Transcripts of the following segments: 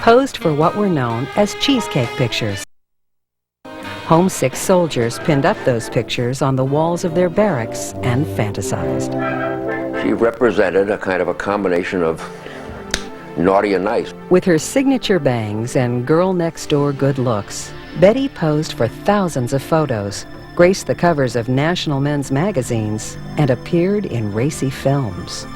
posed for what were known as cheesecake pictures. Homesick soldiers pinned up those pictures on the walls of their barracks and fantasized. She represented a kind of a combination of naughty and nice. With her signature bangs and girl-next-door good looks, Bettie posed for thousands of photos, graced the covers of national men's magazines, and appeared in racy films.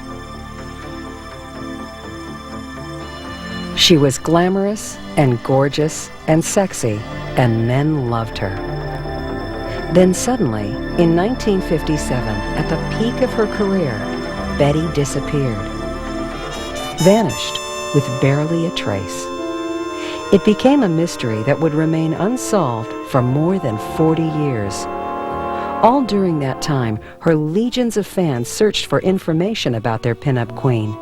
She was glamorous and gorgeous and sexy, and men loved her. Then suddenly, in 1957, at the peak of her career, Bettie disappeared. Vanished with barely a trace. It became a mystery that would remain unsolved for more than 40 years. All during that time, her legions of fans searched for information about their pinup queen.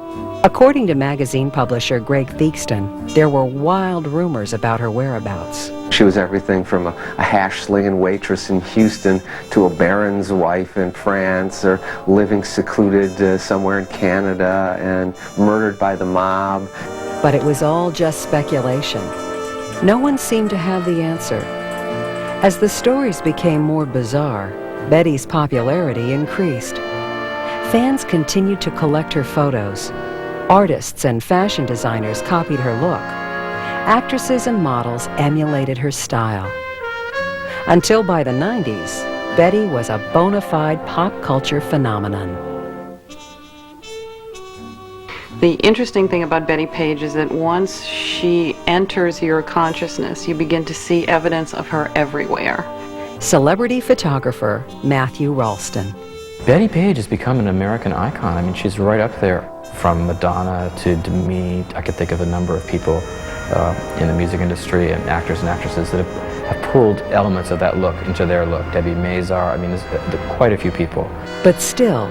According to magazine publisher Greg Theakston, there were wild rumors about her whereabouts. She was everything from a hash-slinging waitress in Houston to a baron's wife in France, or living secluded somewhere in Canada and murdered by the mob. But it was all just speculation. No one seemed to have the answer. As the stories became more bizarre, Bettie's popularity increased. Fans continued to collect her photos. Artists and fashion designers copied her look. Actresses and models emulated her style. Until by the 90s, Bettie was a bona fide pop culture phenomenon. The interesting thing about Bettie Page is that once she enters your consciousness, you begin to see evidence of her everywhere. Celebrity photographer Matthew Rolston. Bettie Page has become an American icon. I mean, she's right up there, from Madonna to Demi. I could think of a number of people in the music industry and actors and actresses that have pulled elements of that look into their look. Debi Mazar, I mean, there's quite a few people. But still,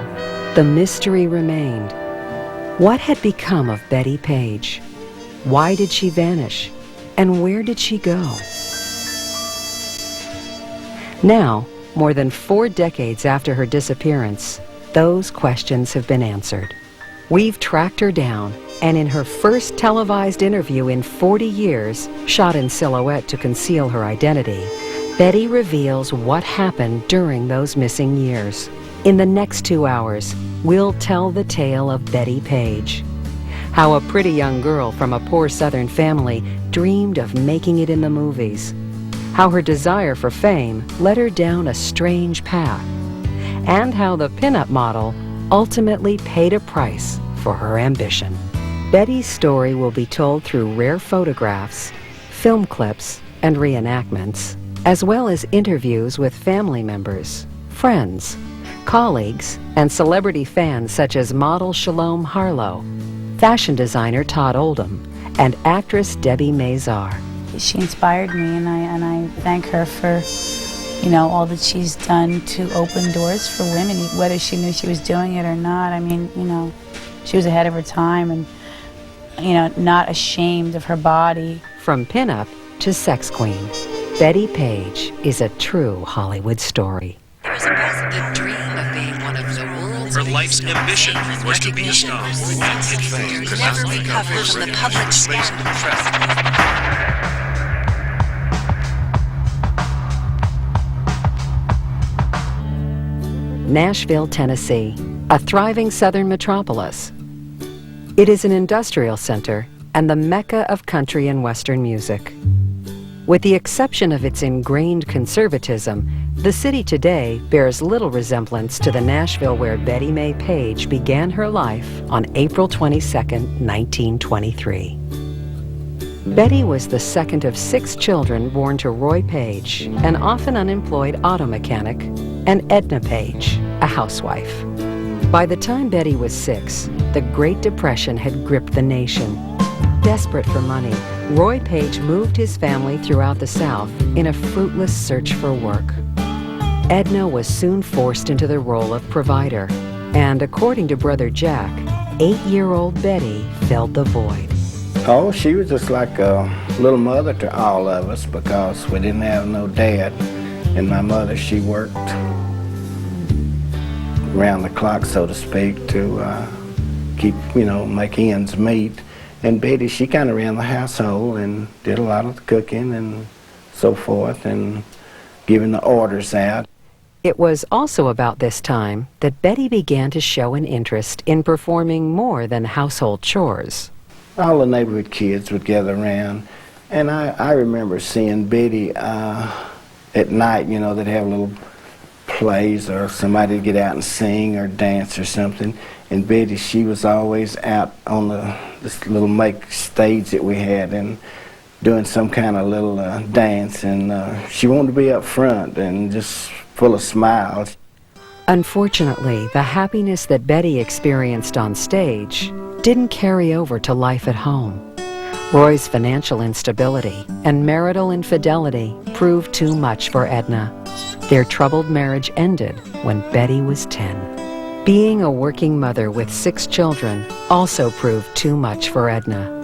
the mystery remained. What had become of Bettie Page? Why did she vanish? And where did she go? Now, more than 4 decades after her disappearance, those questions have been answered. We've tracked her down, and in her first televised interview in 40 years, shot in silhouette to conceal her identity, Bettie reveals what happened during those missing years. In the next 2 hours, we'll tell the tale of Bettie Page. How a pretty young girl from a poor Southern family dreamed of making it in the movies. How her desire for fame led her down a strange path. And how the pinup model ultimately paid a price for her ambition. Bettie's story will be told through rare photographs, film clips, and reenactments, as well as interviews with family members, friends, colleagues, and celebrity fans such as model Shalom Harlow, fashion designer Todd Oldham, and actress Debi Mazar. She inspired me, and I thank her for, you know, all that she's done to open doors for women, whether she knew she was doing it or not. I mean, you know, she was ahead of her time and, you know, not ashamed of her body. From pinup to sex queen, Bettie Page is a true Hollywood story. There was a positive dream of being one of the world's Her life's ambition was to be a star. Never recovered from the public scandal. Nashville, Tennessee, a thriving southern metropolis. It is an industrial center and the mecca of country and western music. With the exception of its ingrained conservatism, the city today bears little resemblance to the Nashville where Bettie Mae Page began her life on April 22, 1923. Bettie was the second of 6 children born to Roy Page, an often unemployed auto mechanic, and Edna Page, a housewife. By the time Bettie was 6, the Great Depression had gripped the nation. Desperate for money, Roy Page moved his family throughout the South in a fruitless search for work. Edna was soon forced into the role of provider, and according to brother Jack, 8-year-old Bettie filled the void. Oh, she was just like a little mother to all of us because we didn't have no dad. And my mother, she worked around the clock, so to speak, to keep, you know, make ends meet. And Betty, she kind of ran the household and did a lot of the cooking and so forth, and giving the orders out. It was also about this time that Betty began to show an interest in performing more than household chores. All the neighborhood kids would gather around, and I remember seeing Betty at night, you know, they'd have little plays or somebody would get out and sing or dance or something. And Betty, she was always out on this little make stage that we had and doing some kind of little dance, and she wanted to be up front and just full of smiles. Unfortunately, the happiness that Betty experienced on stage didn't carry over to life at home. Roy's financial instability and marital infidelity proved too much for Edna. Their troubled marriage ended when Betty was 10. Being a working mother with 6 children also proved too much for Edna.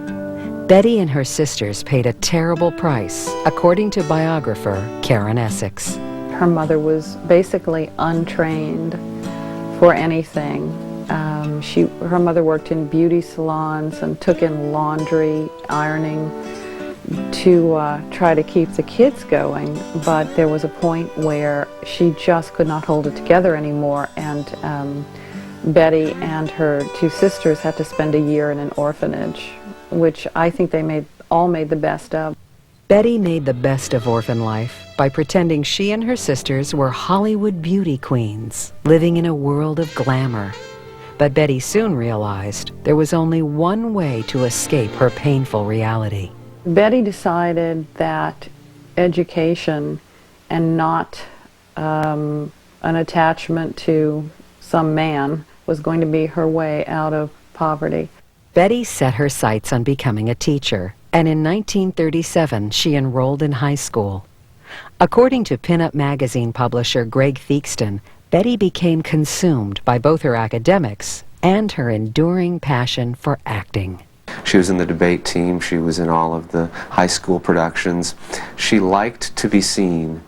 Betty and her sisters paid a terrible price, according to biographer Karen Essex. Her mother was basically untrained for anything. Her mother worked in beauty salons and took in laundry, ironing to try to keep the kids going, but there was a point where she just could not hold it together anymore, and Betty and her 2 sisters had to spend a year in an orphanage, which I think they all made the best of. Betty made the best of orphan life by pretending she and her sisters were Hollywood beauty queens, living in a world of glamour. But Betty soon realized there was only one way to escape her painful reality. Betty decided that education and not an attachment to some man was going to be her way out of poverty. Betty set her sights on becoming a teacher, and in 1937 she enrolled in high school. According to Pinup Magazine publisher Greg Theakston, Betty became consumed by both her academics and her enduring passion for acting. She was in the debate team. She was in all of the high school productions. She liked to be seen.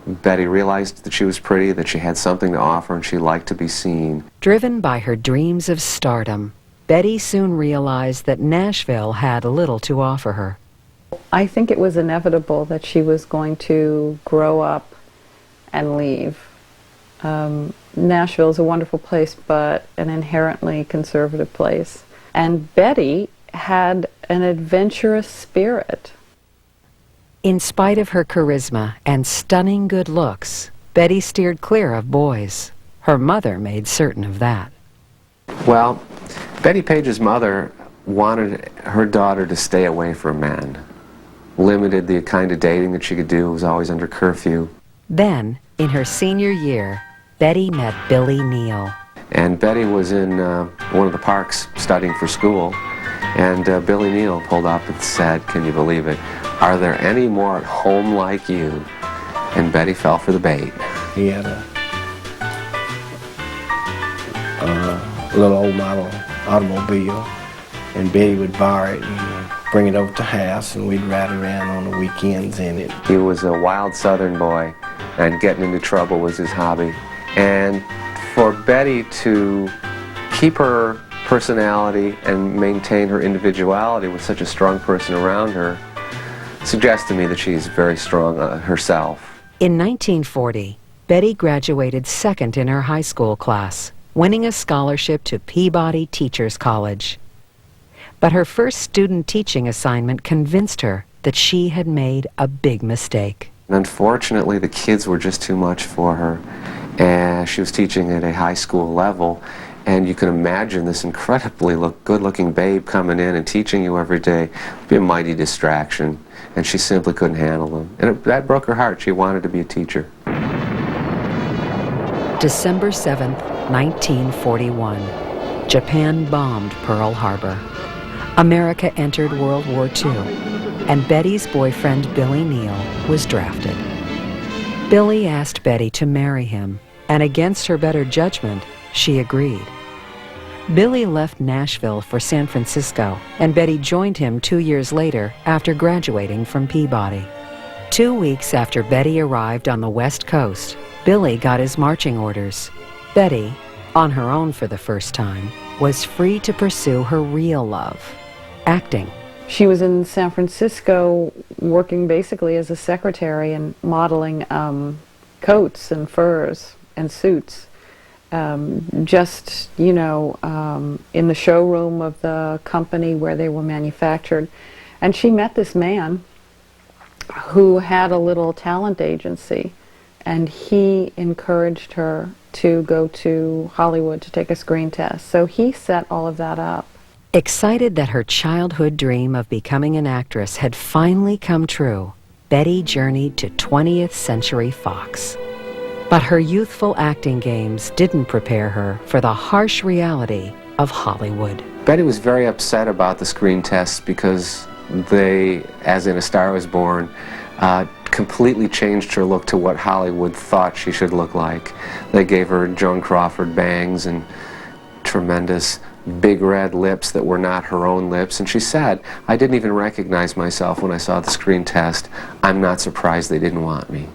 Betty realized that she was pretty, that she had something to offer, and she liked to be seen. Driven by her dreams of stardom, Betty soon realized that Nashville had little to offer her. I think it was inevitable that she was going to grow up and leave. Nashville is a wonderful place, but an inherently conservative place. And Betty had an adventurous spirit. In spite of her charisma and stunning good looks, Betty steered clear of boys. Her mother made certain of that. Well, Betty Page's mother wanted her daughter to stay away from men. Limited the kind of dating that she could do, was always under curfew. Then, in her senior year, Betty met Billy Neal. And Betty was in one of the parks studying for school, and Billy Neal pulled up and said, "Can you believe it? Are there any more at home like you?" And Betty fell for the bait. He had a little old model automobile, and Betty would borrow it and bring it over to the house, and we'd ride around on the weekends in it. He was a wild southern boy, and getting into trouble was his hobby. And for Betty to keep her personality and maintain her individuality with such a strong person around her suggests to me that she's very strong herself. In 1940, Betty graduated second in her high school class, winning a scholarship to Peabody Teachers College. But her first student teaching assignment convinced her that she had made a big mistake. And unfortunately, the kids were just too much for her. And she was teaching at a high school level, and you can imagine this incredibly good-looking babe coming in and teaching you every day. It would be a mighty distraction, and she simply couldn't handle them. And that broke her heart. She wanted to be a teacher. December 7th, 1941. Japan bombed Pearl Harbor. America entered World War II, and Betty's boyfriend Billy Neal was drafted. Billy asked Betty to marry him, and against her better judgment, she agreed. Billy left Nashville for San Francisco, and Betty joined him 2 years later after graduating from Peabody. 2 weeks after Betty arrived on the West Coast, Billy got his marching orders. Betty, on her own for the first time, was free to pursue her real love. acting. She was in San Francisco working basically as a secretary and modeling coats and furs and suits. Just, you know, in the showroom of the company where they were manufactured. And she met this man who had a little talent agency, and he encouraged her to go to Hollywood to take a screen test. So he set all of that up. Excited that her childhood dream of becoming an actress had finally come true, Bettie journeyed to 20th Century Fox. But her youthful acting games didn't prepare her for the harsh reality of Hollywood. Bettie was very upset about the screen tests because they, as in A Star Is Born, completely changed her look to what Hollywood thought she should look like. They gave her Joan Crawford bangs and tremendous big red lips that were not her own lips, and she said, "I didn't even recognize myself when I saw the screen test. I'm not surprised they didn't want me."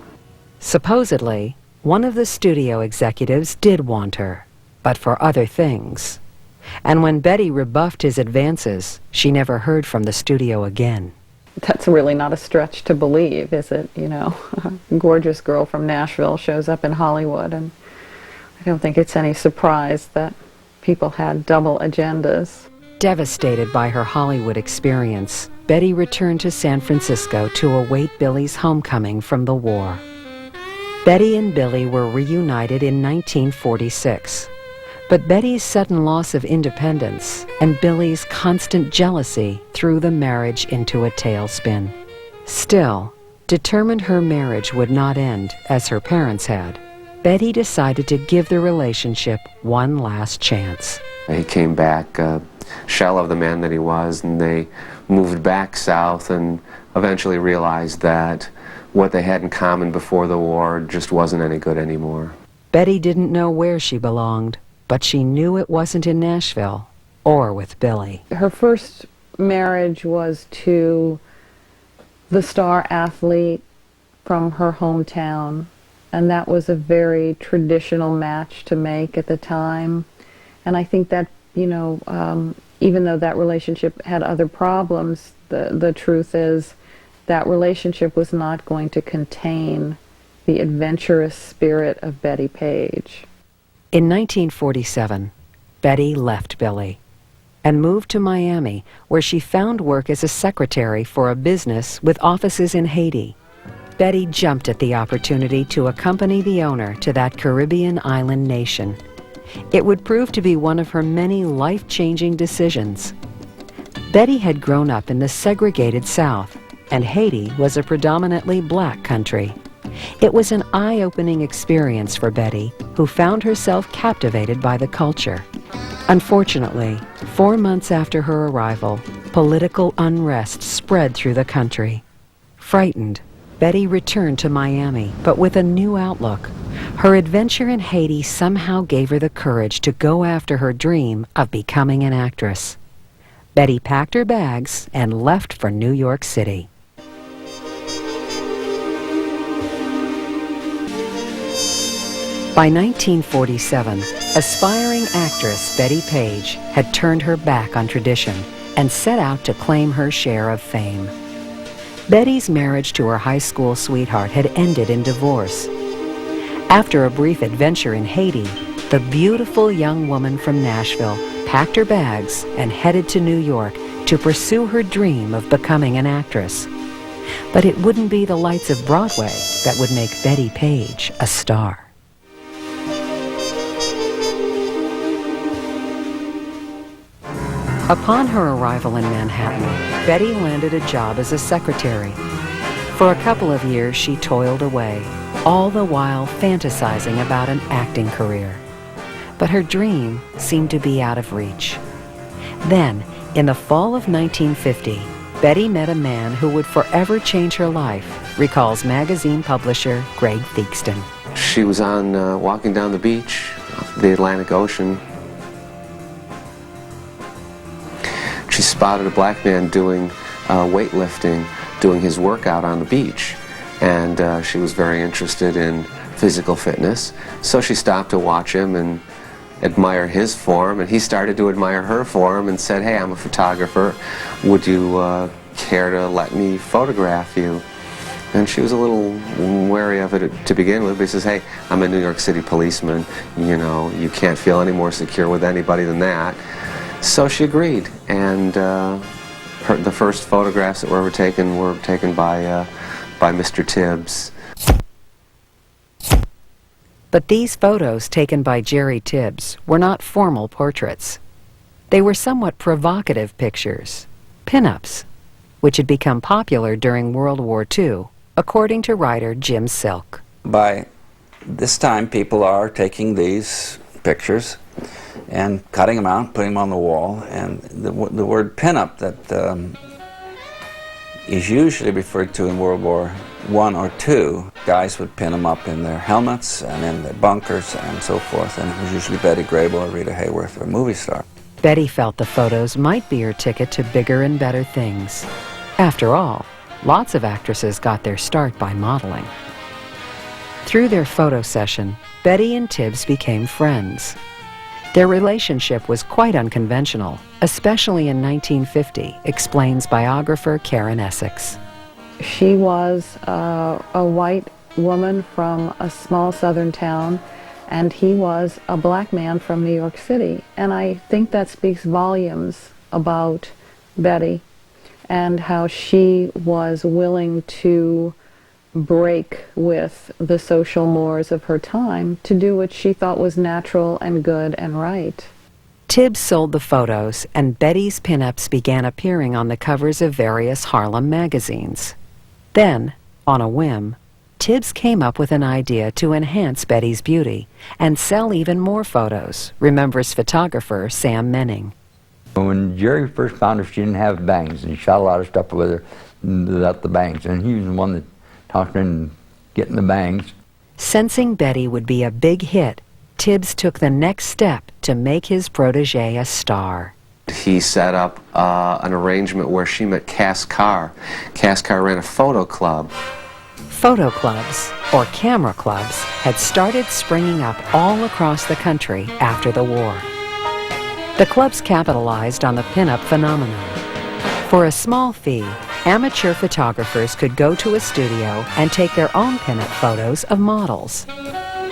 Supposedly, one of the studio executives did want her, but for other things. And when Bettie rebuffed his advances, she never heard from the studio again. That's really not a stretch to believe, is it? You know, a gorgeous girl from Nashville shows up in Hollywood, and I don't think it's any surprise that people had double agendas. Devastated by her Hollywood experience, Bettie returned to San Francisco to await Billy's homecoming from the war. Bettie and Billy were reunited in 1946, but Bettie's sudden loss of independence and Billy's constant jealousy threw the marriage into a tailspin. Still, determined her marriage would not end as her parents had, Bettie decided to give the relationship one last chance. He came back, shell of the man that he was, and they moved back south and eventually realized that what they had in common before the war just wasn't any good anymore. Bettie didn't know where she belonged, but she knew it wasn't in Nashville or with Billy. Her first marriage was to the star athlete from her hometown, and that was a very traditional match to make at the time. And I think that, you know, even though that relationship had other problems, the truth is that relationship was not going to contain the adventurous spirit of Bettie Page. In 1947, Bettie left Billy and moved to Miami, where she found work as a secretary for a business with offices in Haiti. Bettie jumped at the opportunity to accompany the owner to that Caribbean island nation. It would prove to be one of her many life-changing decisions. Bettie had grown up in the segregated South, and Haiti was a predominantly black country. It was an eye-opening experience for Bettie, who found herself captivated by the culture. Unfortunately, 4 months after her arrival, political unrest spread through the country. Frightened, Bettie returned to Miami, but with a new outlook. Her adventure in Haiti somehow gave her the courage to go after her dream of becoming an actress. Bettie packed her bags and left for New York City. By 1947, aspiring actress Bettie Page had turned her back on tradition and set out to claim her share of fame. Bettie's marriage to her high school sweetheart had ended in divorce. After a brief adventure in Haiti, the beautiful young woman from Nashville packed her bags and headed to New York to pursue her dream of becoming an actress. But it wouldn't be the lights of Broadway that would make Bettie Page a star. Upon her arrival in Manhattan, Bettie landed a job as a secretary. For a couple of years, she toiled away, all the while fantasizing about an acting career. But her dream seemed to be out of reach. Then, in the fall of 1950, Bettie met a man who would forever change her life, recalls magazine publisher Greg Theakston. She was on walking down the beach, the Atlantic Ocean. She spotted a black man doing weightlifting, doing his workout on the beach. And she was very interested in physical fitness. So she stopped to watch him, and admire his form, and he started to admire her form and said, "Hey, I'm a photographer. Would you care to let me photograph you?" And she was a little wary of it to begin with, but he says, "Hey, I'm a New York City policeman. You know, you can't feel any more secure with anybody than that." So she agreed, and the first photographs that were taken by Mr. Tibbs. But these photos taken by Jerry Tibbs were not formal portraits. They were somewhat provocative pictures, pinups, which had become popular during World War II, according to writer Jim Silke. By this time, people are taking these pictures and cutting them out, putting them on the wall, and the word pinup that is usually referred to in World War I or II. Guys would pin them up in their helmets and in their bunkers and so forth, and it was usually Betty Grable or Rita Hayworth or a movie star. Betty felt the photos might be her ticket to bigger and better things. After all, lots of actresses got their start by modeling. Through their photo session, Betty and Tibbs became friends. Their relationship was quite unconventional, especially in 1950, explains biographer Karen Essex. She was a white woman from a small southern town, and he was a black man from New York City. And I think that speaks volumes about Betty and how she was willing to break with the social mores of her time to do what she thought was natural and good and right. Tibbs sold the photos, and Betty's pinups began appearing on the covers of various Harlem magazines. Then, on a whim, Tibbs came up with an idea to enhance Betty's beauty and sell even more photos, remembers photographer Sam Menning. When Jerry first found her, she didn't have bangs, and he shot a lot of stuff with her without the bangs, and he was the one that talked her into getting the bangs. Sensing Betty would be a big hit, Tibbs took the next step to make his protege a star. He set up an arrangement where she met Cass Carr. Cass Carr ran a photo club. Photo clubs, or camera clubs, had started springing up all across the country after the war. The clubs capitalized on the pinup phenomenon. For a small fee, amateur photographers could go to a studio and take their own pinup photos of models.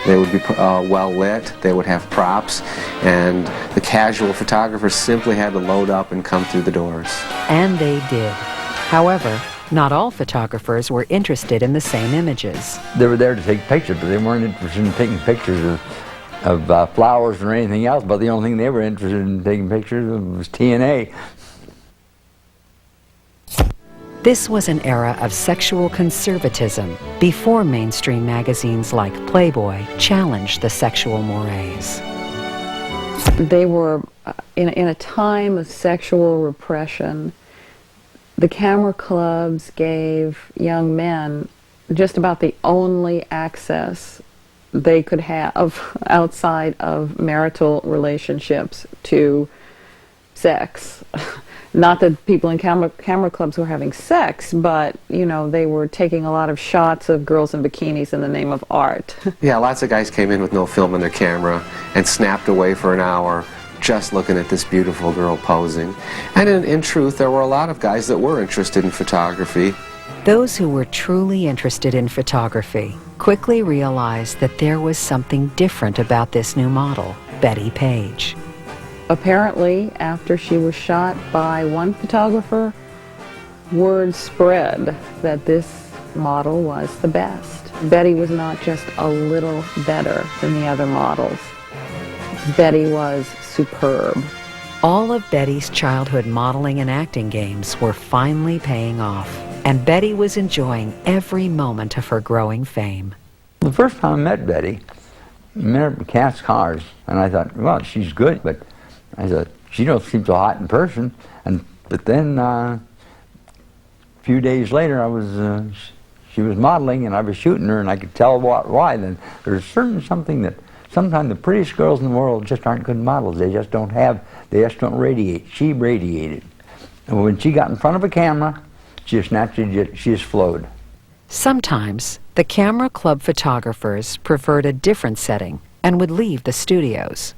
They would be well lit, they would have props, and the casual photographers simply had to load up and come through the doors. And they did. However, not all photographers were interested in the same images. They were there to take pictures, but they weren't interested in taking pictures of flowers or anything else, but the only thing they were interested in taking pictures of was TNA. This was an era of sexual conservatism before mainstream magazines like Playboy challenged the sexual mores. They were in a time of sexual repression. The camera clubs gave young men just about the only access they could have outside of marital relationships to sex. Not that people in camera clubs were having sex, but, you know, they were taking a lot of shots of girls in bikinis in the name of art. Yeah, lots of guys came in with no film in their camera and snapped away for an hour just looking at this beautiful girl posing. And in truth, there were a lot of guys that were interested in photography. Those who were truly interested in photography quickly realized that there was something different about this new model, Bettie Page. Apparently, after she was shot by one photographer, word spread that this model was the best. Bettie was not just a little better than the other models. Bettie was superb. All of Bettie's childhood modeling and acting games were finally paying off, and Bettie was enjoying every moment of her growing fame. The first time I met Bettie, I met her at Cass Carr's, and I thought, well, she's good, but I thought, she don't seem so hot in person. But then a few days later, she was modeling, and I was shooting her, and I could tell why. Then there's something that sometimes the prettiest girls in the world just aren't good models. They just don't radiate. She radiated. And when she got in front of a camera, she just flowed. Sometimes the camera club photographers preferred a different setting and would leave the studios.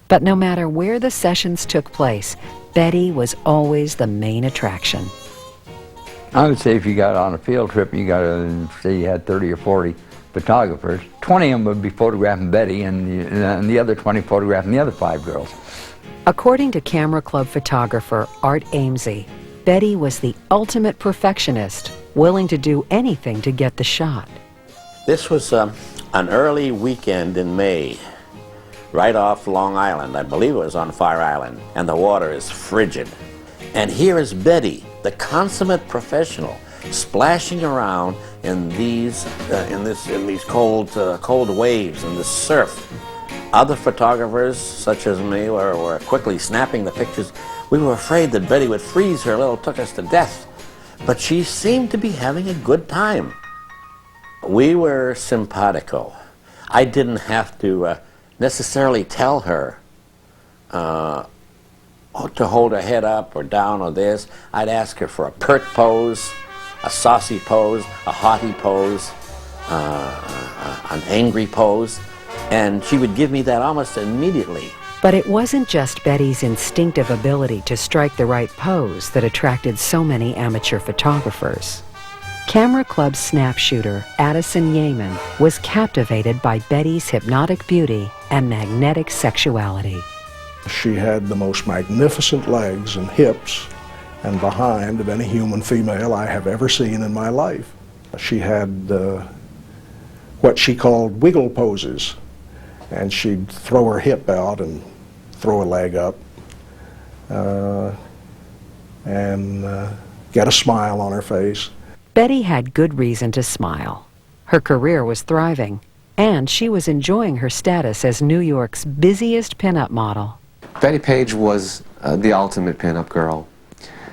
But no matter where the sessions took place, Bettie was always the main attraction. I would say if you got on a field trip, you got to say you had 30 or 40 photographers. 20 of them would be photographing Bettie, and the other 20 photographing the other 5 girls. According to Camera Club photographer Art Amsie, Bettie was the ultimate perfectionist, willing to do anything to get the shot. This was an early weekend in May, right off Long Island. I believe it was on Fire Island, and the water is frigid. And here is Bettie, the consummate professional, splashing around in these cold waves and the surf. Other photographers, such as me, were quickly snapping the pictures. We were afraid that Bettie would freeze her little tuk-us to death, but she seemed to be having a good time. We were simpatico. I didn't have to necessarily tell her to hold her head up or down or this. I'd ask her for a pert pose, a saucy pose, a haughty pose, an angry pose, and she would give me that almost immediately. But it wasn't just Bettie's instinctive ability to strike the right pose that attracted so many amateur photographers. Camera Club snap shooter Addison Yeaman was captivated by Bettie's hypnotic beauty and magnetic sexuality. She had the most magnificent legs and hips and behind of any human female I have ever seen in my life. She had what she called wiggle poses, and she'd throw her hip out and throw a leg up and get a smile on her face. Bettie had good reason to smile. Her career was thriving, and she was enjoying her status as New York's busiest pinup model. Bettie Page was the ultimate pinup girl.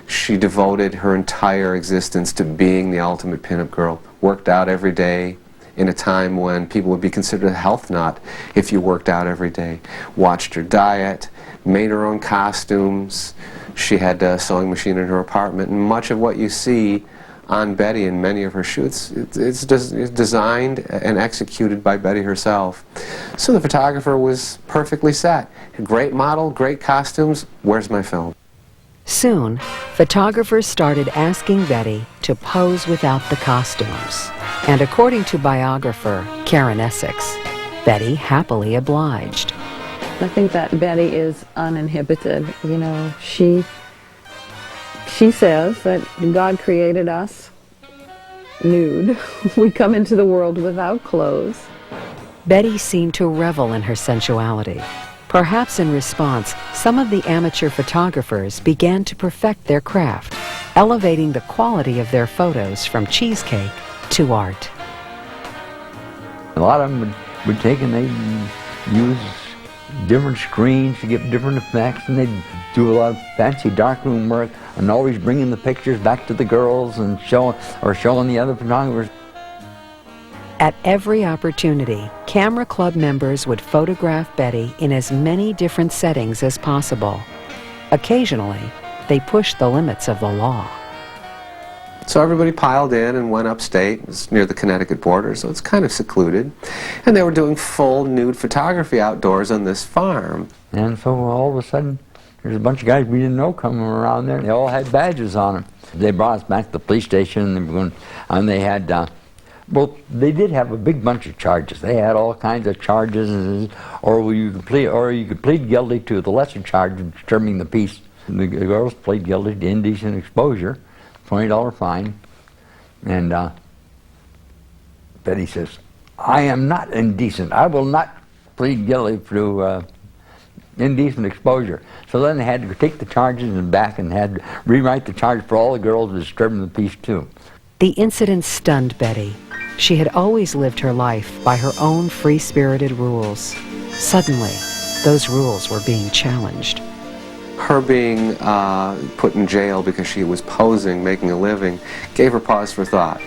She devoted her entire existence to being the ultimate pinup girl, worked out every day in a time when people would be considered a health nut if you worked out every day, watched her diet, made her own costumes. She had a sewing machine in her apartment, and much of what you see on Bettie in many of her shoots, it's designed and executed by Bettie herself. So the photographer was perfectly set. Great model, great costumes, where's my film? Soon, photographers started asking Bettie to pose without the costumes. And according to biographer Karen Essex, Bettie happily obliged. I think that Bettie is uninhibited. You know, she says that God created us nude. We come into the world without clothes. Bettie seemed to revel in her sensuality. Perhaps in response, some of the amateur photographers began to perfect their craft, elevating the quality of their photos from cheesecake to art. A lot of them would take and they'd use different screens to get different effects, and they'd do a lot of fancy darkroom work and always bringing the pictures back to the girls and showing the other photographers. At every opportunity, Camera Club members would photograph Bettie in as many different settings as possible. Occasionally, they pushed the limits of the law. So everybody piled in and went upstate. It was near the Connecticut border, so it's kind of secluded. And they were doing full nude photography outdoors on this farm. And so all of a sudden, there's a bunch of guys we didn't know coming around there. They all had badges on them. They brought us back to the police station, and they had, well, they did have a big bunch of charges. They had all kinds of charges, or you could plead guilty to the lesser charge of disturbing the peace. The girls plead guilty to indecent exposure, $20 fine, and Bettie says, "I am not indecent. I will not plead guilty to indecent exposure." So then they had to take the charges and back and had to rewrite the charge for all the girls disturbing the peace too. The incident stunned Bettie. She had always lived her life by her own free-spirited rules. Suddenly, those rules were being challenged. Her being put in jail because she was posing, making a living, gave her pause for thought.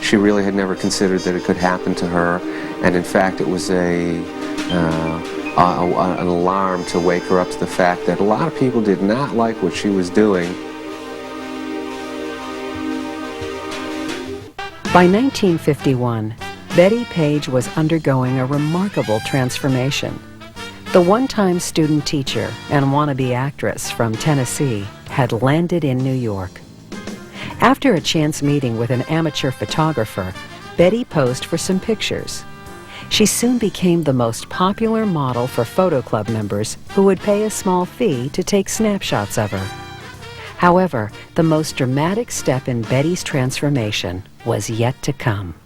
She really had never considered that it could happen to her, and in fact it was an alarm to wake her up to the fact that a lot of people did not like what she was doing. By 1951, Bettie Page was undergoing a remarkable transformation. The one-time student teacher and wannabe actress from Tennessee had landed in New York. After a chance meeting with an amateur photographer, Bettie posed for some pictures. She soon became the most popular model for photo club members who would pay a small fee to take snapshots of her. However, the most dramatic step in Bettie's transformation was yet to come.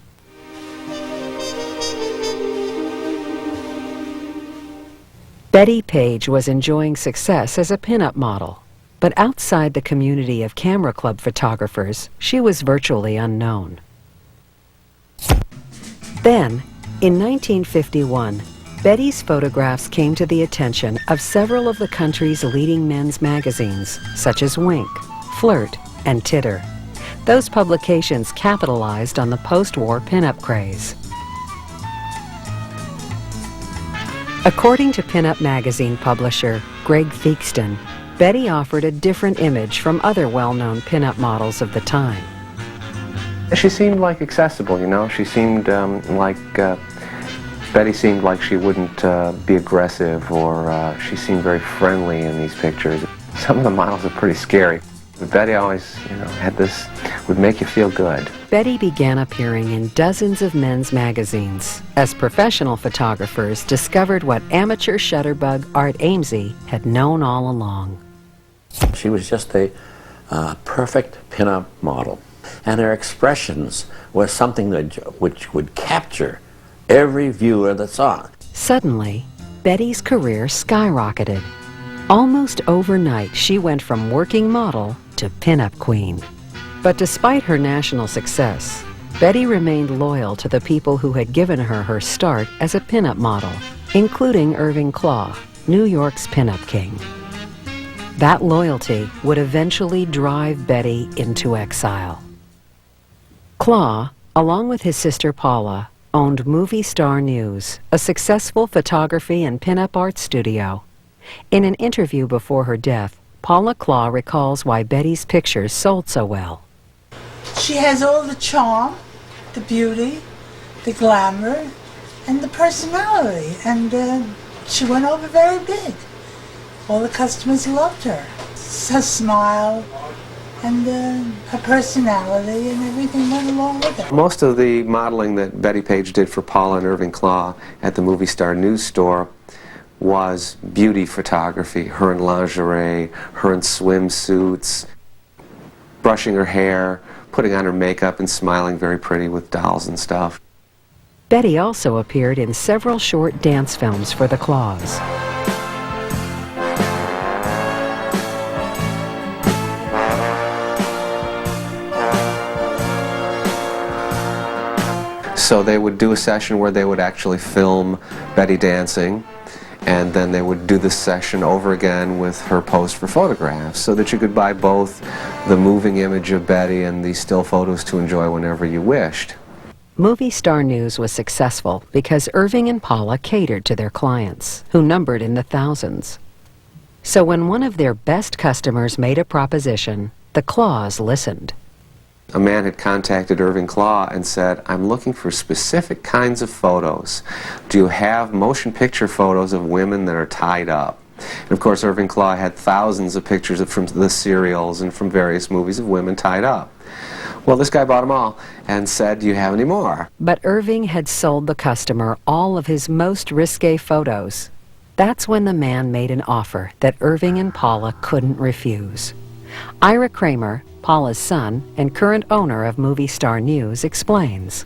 Bettie Page was enjoying success as a pinup model, but outside the community of camera club photographers, she was virtually unknown. Then, in 1951, Bettie's photographs came to the attention of several of the country's leading men's magazines, such as Wink, Flirt, and Titter. Those publications capitalized on the post-war pinup craze. According to Pinup magazine publisher Greg Theakston, Bettie offered a different image from other well-known pinup models of the time. She seemed like accessible, you know. She seemed Bettie seemed like she wouldn't be aggressive, or she seemed very friendly in these pictures. Some of the models are pretty scary. But Bettie always, had this, would make you feel good. Bettie began appearing in dozens of men's magazines as professional photographers discovered what amateur shutterbug Art Amsie had known all along. She was just a perfect pinup model, and her expressions were something which would capture every viewer that saw it. Suddenly, Bettie's career skyrocketed. Almost overnight, she went from working model to pinup queen. But despite her national success, Bettie remained loyal to the people who had given her her start as a pinup model, including Irving Klaw, New York's pinup king. That loyalty would eventually drive Bettie into exile. Klaw, along with his sister Paula, owned Movie Star News, a successful photography and pinup art studio. In an interview before her death, Paula Klaw recalls why Bettie's pictures sold so well. She has all the charm, the beauty, the glamour, and the personality, and she went over very big. All the customers loved her. Her smile and her personality and everything went along with it. Most of the modeling that Bettie Page did for Paula and Irving Klaw at the Movie Star News store was beauty photography, her in lingerie, her in swimsuits, brushing her hair, putting on her makeup and smiling very pretty with dolls and stuff. Bettie also appeared in several short dance films for the Klaws. So they would do a session where they would actually film Bettie dancing, and then they would do the session over again with her posed for photographs, so that you could buy both the moving image of Bettie and the still photos to enjoy whenever you wished. Movie Star News was successful because Irving and Paula catered to their clients, who numbered in the thousands. So when one of their best customers made a proposition, the Klaws listened. A man had contacted Irving Klaw and said, "I'm looking for specific kinds of photos. Do you have motion picture photos of women that are tied up?" And of course, Irving Klaw had thousands of pictures from the serials and from various movies of women tied up. Well, this guy bought them all and said, "Do you have any more?" But Irving had sold the customer all of his most risque photos. That's when the man made an offer that Irving and Paula couldn't refuse. Ira Kramer, Paula's son and current owner of Movie Star News, explains.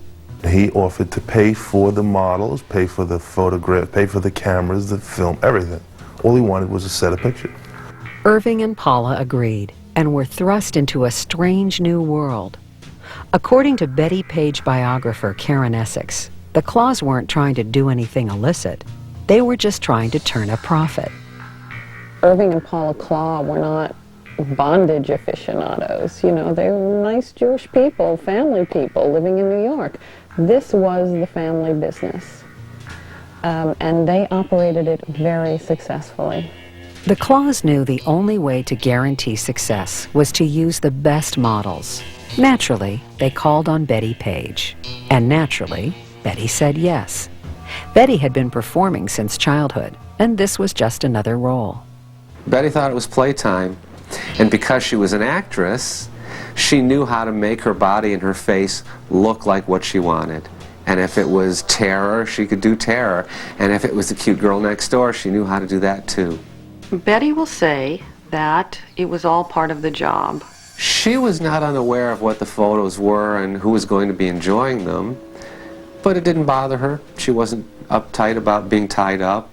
He offered to pay for the models, pay for the photograph, pay for the cameras, the film, everything. All he wanted was a set of pictures. Irving and Paula agreed and were thrust into a strange new world. According to Bettie Page biographer Karen Essex, the Klaws weren't trying to do anything illicit. They were just trying to turn a profit. Irving and Paula Klaw were not bondage aficionados. They were nice Jewish people, family people living in New York. This was the family business, and they operated it very successfully. The Klaws knew the only way to guarantee success was to use the best models. Naturally, they called on Bettie Page, and naturally, Bettie said yes. Bettie had been performing since childhood and this was just another role. Betty thought it was playtime, and because she was an actress, she knew how to make her body and her face look like what she wanted. And if it was terror, she could do terror. And if it was the cute girl next door, she knew how to do that too. Betty will say that it was all part of the job. She was not unaware of what the photos were and who was going to be enjoying them, but it didn't bother her. She wasn't uptight about being tied up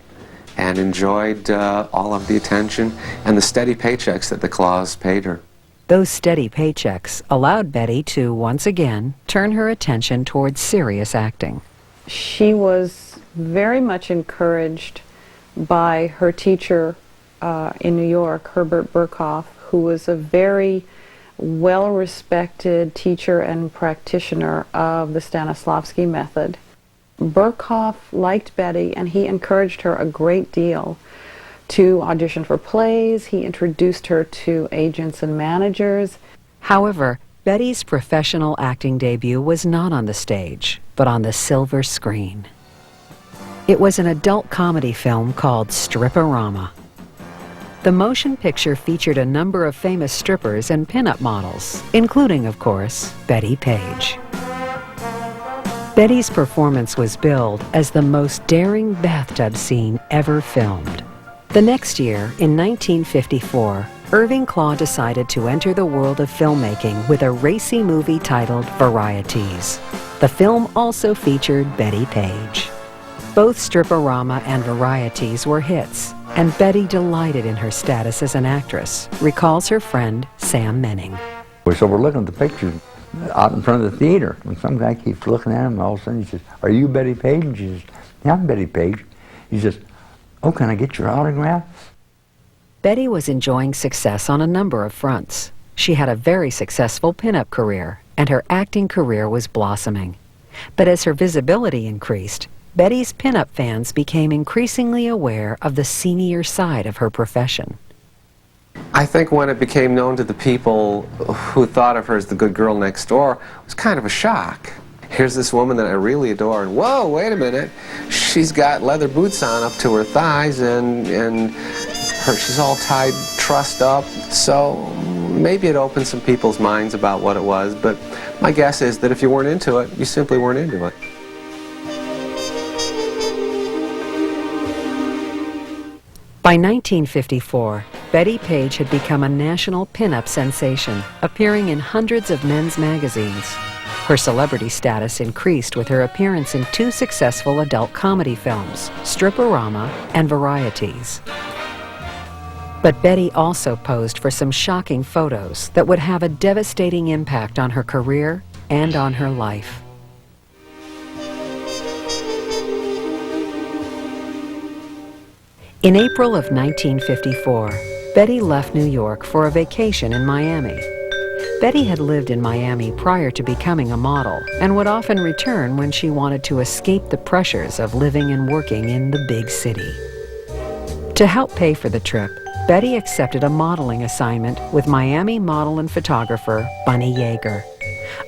and enjoyed all of the attention and the steady paychecks that the Klaws paid her. Those steady paychecks allowed Betty to, once again, turn her attention towards serious acting. She was very much encouraged by her teacher in New York, Herbert Burkhoff, who was a very well-respected teacher and practitioner of the Stanislavski method. Burkhoff liked Betty, and he encouraged her a great deal to audition for plays. He introduced her to agents and managers. However, Betty's professional acting debut was not on the stage, but on the silver screen. It was an adult comedy film called Strip-O-Rama. The motion picture featured a number of famous strippers and pinup models, including, of course, Bettie Page. Betty's performance was billed as the most daring bathtub scene ever filmed. The next year, in 1954, Irving Klaw decided to enter the world of filmmaking with a racy movie titled Varieties. The film also featured Bettie Page. Both Strip-O-Rama and Varieties were hits, and Betty, delighted in her status as an actress, recalls her friend Sam Menning. So we're looking at the pictures out in front of the theater, and some guy keeps looking at him, and all of a sudden he says, "Are you Bettie Page?" And she says, "Yeah, I'm Bettie Page." He says, "Oh, can I get your autograph?" Betty was enjoying success on a number of fronts. She had a very successful pinup career, and her acting career was blossoming. But as her visibility increased, Betty's pinup fans became increasingly aware of the seamier side of her profession. I think when it became known to the people who thought of her as the good girl next door, it was kind of a shock. Here's this woman that I really adore, and whoa, wait a minute, she's got leather boots on up to her thighs, and she's all tied, trussed up. So maybe it opened some people's minds about what it was, but my guess is that if you weren't into it, you simply weren't into it. By 1954, Bettie Page had become a national pinup sensation, appearing in hundreds of men's magazines. Her celebrity status increased with her appearance in two successful adult comedy films, Strip-O-Rama and Varieties. But Betty also posed for some shocking photos that would have a devastating impact on her career and on her life. In April of 1954, Betty left New York for a vacation in Miami. Betty had lived in Miami prior to becoming a model and would often return when she wanted to escape the pressures of living and working in the big city. To help pay for the trip, Betty accepted a modeling assignment with Miami model and photographer Bunny Yeager.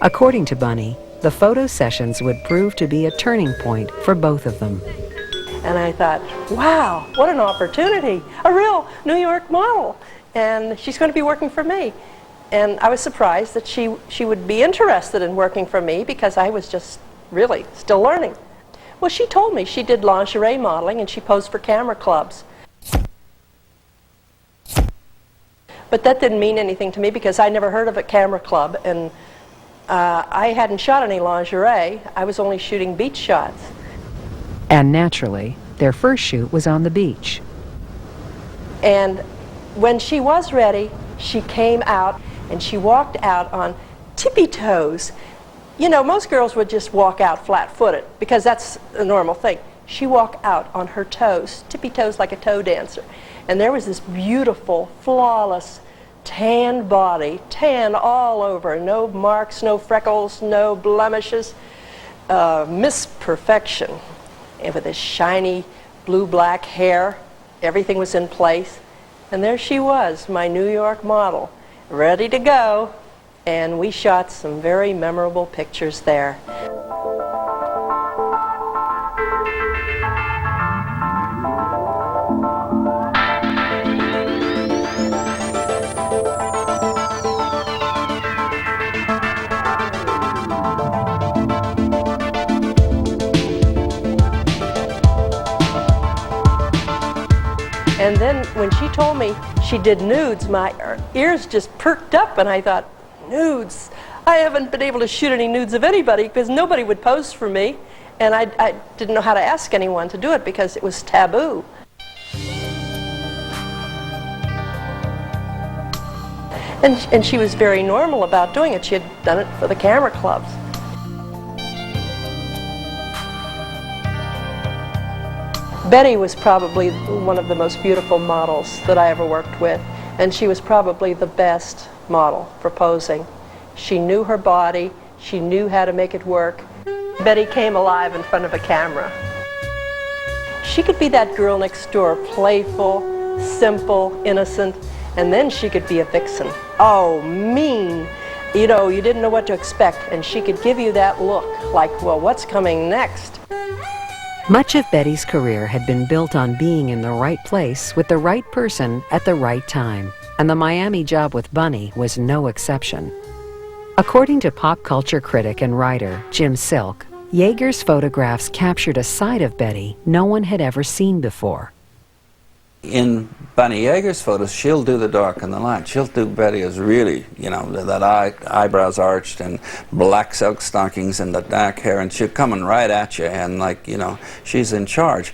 According to Bunny, the photo sessions would prove to be a turning point for both of them. And I thought, wow, what an opportunity, a real New York model, and she's going to be working for me. And I was surprised that she would be interested in working for me because I was just really still learning. Well, she told me she did lingerie modeling and she posed for camera clubs. But that didn't mean anything to me because I never heard of a camera club, and I hadn't shot any lingerie. I was only shooting beach shots. And naturally, their first shoot was on the beach. And when she was ready, she came out and she walked out on tippy toes. You know, most girls would just walk out flat-footed because that's a normal thing. She walked out on her toes, tippy toes like a toe dancer. And there was this beautiful, flawless, tanned body, tan all over, no marks, no freckles, no blemishes, Miss Perfection. And with this shiny blue-black hair, everything was in place. And there she was, my New York model, ready to go. And we shot some very memorable pictures there. when she told me she did nudes, my ears just perked up, and I thought, nudes? I haven't been able to shoot any nudes of anybody because nobody would pose for me, and I didn't know how to ask anyone to do it because it was taboo. And she was very normal about doing it. She had done it for the camera clubs. Bettie was probably one of the most beautiful models that I ever worked with, and she was probably the best model for posing. She knew her body, she knew how to make it work. Bettie came alive in front of a camera. She could be that girl next door, playful, simple, innocent, and then she could be a vixen. Oh, mean. You know, you didn't know what to expect, and she could give you that look, like, well, what's coming next? Much of Bettie's career had been built on being in the right place with the right person at the right time, and the Miami job with Bunny was no exception. According to pop culture critic and writer Jim Silke, Yeager's photographs captured a side of Bettie no one had ever seen before. In Bunny Yeager's photos, she'll do the dark and the light. She'll do Bettie as really, you know, that eyebrows arched and black silk stockings and the dark hair, and she'll coming right at you, and like, you know, she's in charge.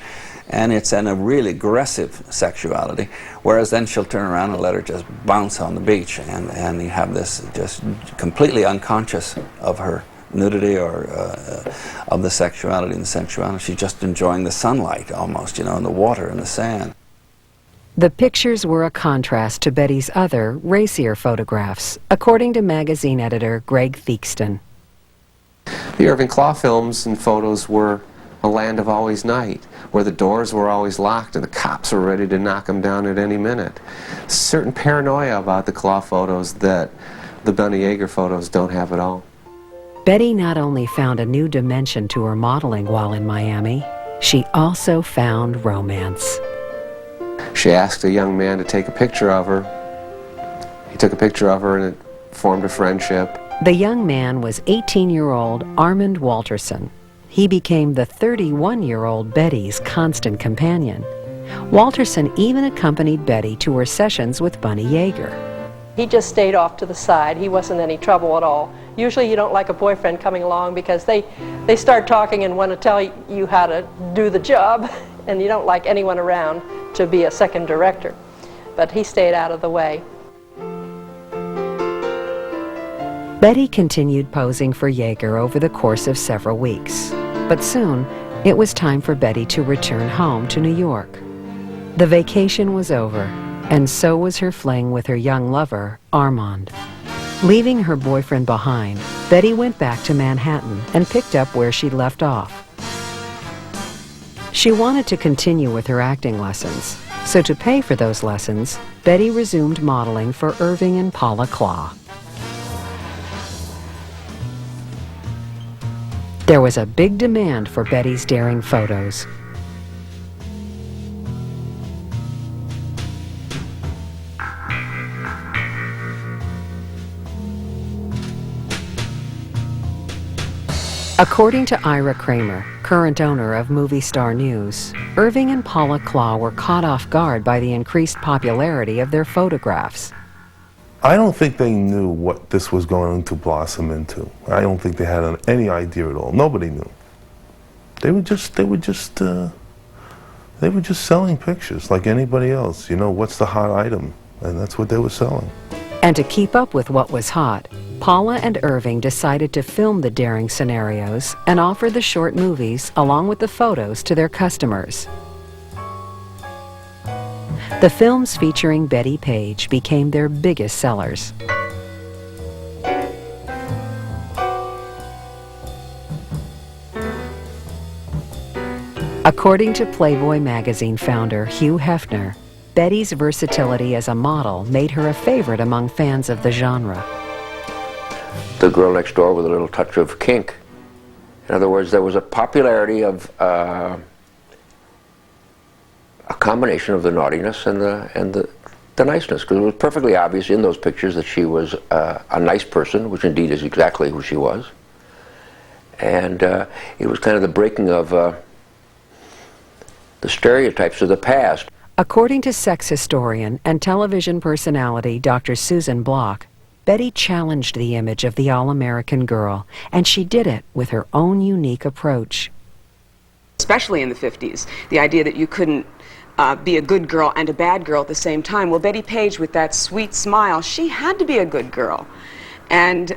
And it's in a really aggressive sexuality, whereas then she'll turn around and let her just bounce on the beach, and you have this just completely unconscious of her nudity or of the sexuality and the sensuality. She's just enjoying the sunlight almost, you know, and the water and the sand. The pictures were a contrast to Bettie's other, racier photographs, according to magazine editor Greg Theakston. The Irving Klaw films and photos were a land of always night, where the doors were always locked and the cops were ready to knock them down at any minute. Certain paranoia about the Klaw photos that the Bunny Yeager photos don't have at all. Bettie not only found a new dimension to her modeling while in Miami, she also found romance. She asked a young man to take a picture of her. He took a picture of her and it formed a friendship. The young man was 18-year-old Armand Walterson. He became the 31-year-old Bettie's constant companion. Walterson even accompanied Bettie to her sessions with Bunny Yeager. He just stayed off to the side. He wasn't any trouble at all. Usually you don't like a boyfriend coming along because they start talking and want to tell you how to do the job, and you don't like anyone around to be a second director. But he stayed out of the way. Bettie continued posing for Yeager over the course of several weeks. But soon, it was time for Bettie to return home to New York. The vacation was over, and so was her fling with her young lover, Armand. Leaving her boyfriend behind, Bettie went back to Manhattan and picked up where she left off. She wanted to continue with her acting lessons, so to pay for those lessons, Bettie resumed modeling for Irving and Paula Klaw. There was a big demand for Bettie's daring photos. According to Ira Kramer, current owner of Movie Star News, Irving and Paula Klaw were caught off guard by the increased popularity of their photographs. I don't think they knew what this was going to blossom into. I don't think they had any idea at all. Nobody knew. They were just selling pictures like anybody else. You know, what's the hot item? And that's what they were selling. And to keep up with what was hot, Paula and Irving decided to film the daring scenarios and offer the short movies along with the photos to their customers. The films featuring Bettie Page became their biggest sellers. According to Playboy magazine founder Hugh Hefner, Bettie's versatility as a model made her a favorite among fans of the genre. The girl next door with a little touch of kink. In other words, there was a popularity of a combination of the naughtiness and the niceness, because it was perfectly obvious in those pictures that she was a nice person, which indeed is exactly who she was. And it was kind of the breaking of the stereotypes of the past. According to sex historian and television personality Dr. Susan Block, Bettie challenged the image of the all-American girl, and she did it with her own unique approach. Especially in the 50s, the idea that you couldn't be a good girl and a bad girl at the same time. Well, Bettie Page, with that sweet smile, she had to be a good girl. And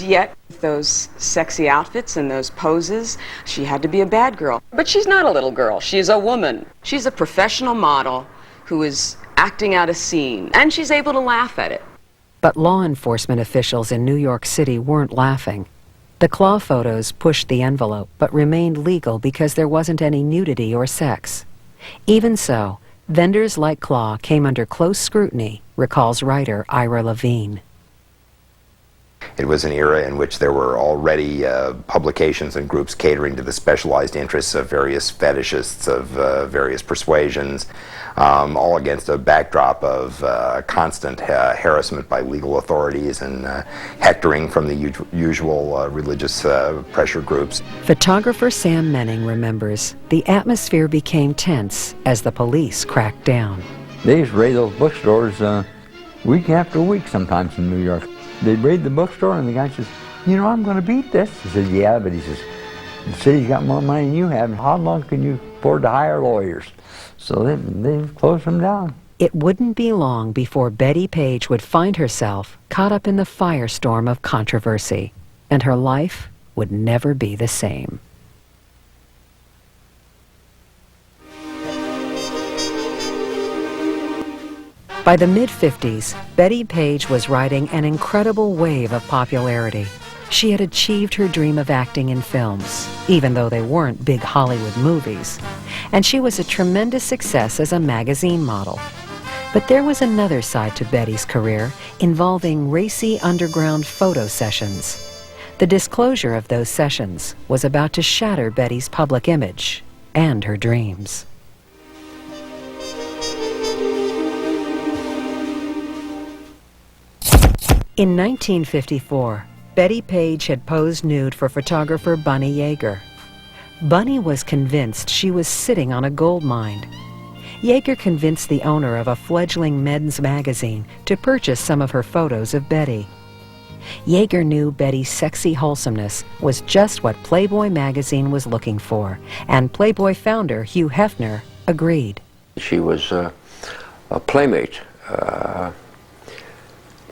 yet, with those sexy outfits and those poses, she had to be a bad girl. But she's not a little girl. She's a woman. She's a professional model who is acting out a scene, and she's able to laugh at it. But law enforcement officials in New York City weren't laughing. The Klaw photos pushed the envelope, but remained legal because there wasn't any nudity or sex. Even so, vendors like Klaw came under close scrutiny, recalls writer Ira Levine. It was an era in which there were already publications and groups catering to the specialized interests of various fetishists of various persuasions, all against a backdrop of constant harassment by legal authorities and hectoring from the usual religious pressure groups. Photographer Sam Menning remembers the atmosphere became tense as the police cracked down. They used to raid those bookstores week after week sometimes in New York. They'd raid the bookstore and the guy says, "You know, I'm going to beat this." He says, "Yeah," but he says, "The city's got more money than you have. How long can you afford to hire lawyers?" So they closed them down. It wouldn't be long before Bettie Page would find herself caught up in the firestorm of controversy, and her life would never be the same. By the mid-50s, Bettie Page was riding an incredible wave of popularity. She had achieved her dream of acting in films, even though they weren't big Hollywood movies. And she was a tremendous success as a magazine model. But there was another side to Bettie's career involving racy underground photo sessions. The disclosure of those sessions was about to shatter Bettie's public image and her dreams. In 1954, Bettie Page had posed nude for photographer Bunny Yeager. Bunny was convinced she was sitting on a gold mine. Yeager convinced the owner of a fledgling men's magazine to purchase some of her photos of Bettie. Yeager knew Bettie's sexy wholesomeness was just what Playboy magazine was looking for, and Playboy founder Hugh Hefner agreed. She was a playmate.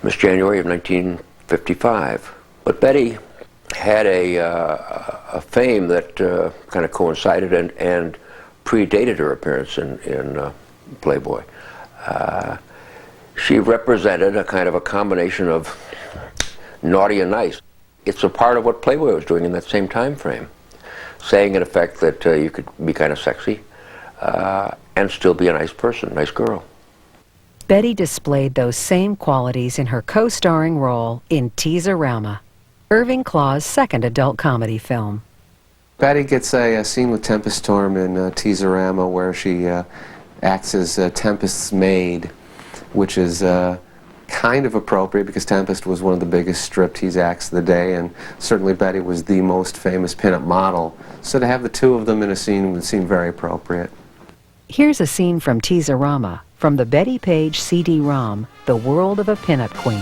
Miss January of 1955. But Bettie had a fame that kind of coincided and predated her appearance in Playboy. She represented a kind of a combination of naughty and nice. It's a part of what Playboy was doing in that same time frame, saying in effect that you could be kind of sexy and still be a nice person, nice girl. Bettie displayed those same qualities in her co-starring role in Tease-a-Rama, Irving Klaw's second adult comedy film. Bettie gets a scene with Tempest Storm in Tease-a-Rama where she acts as Tempest's maid, which is kind of appropriate because Tempest was one of the biggest striptease acts of the day, and certainly Bettie was the most famous pinup model. So to have the two of them in a scene would seem very appropriate. Here's a scene from Tease-a-Rama from the Bettie Page CD-ROM, The World of a Pinup Queen.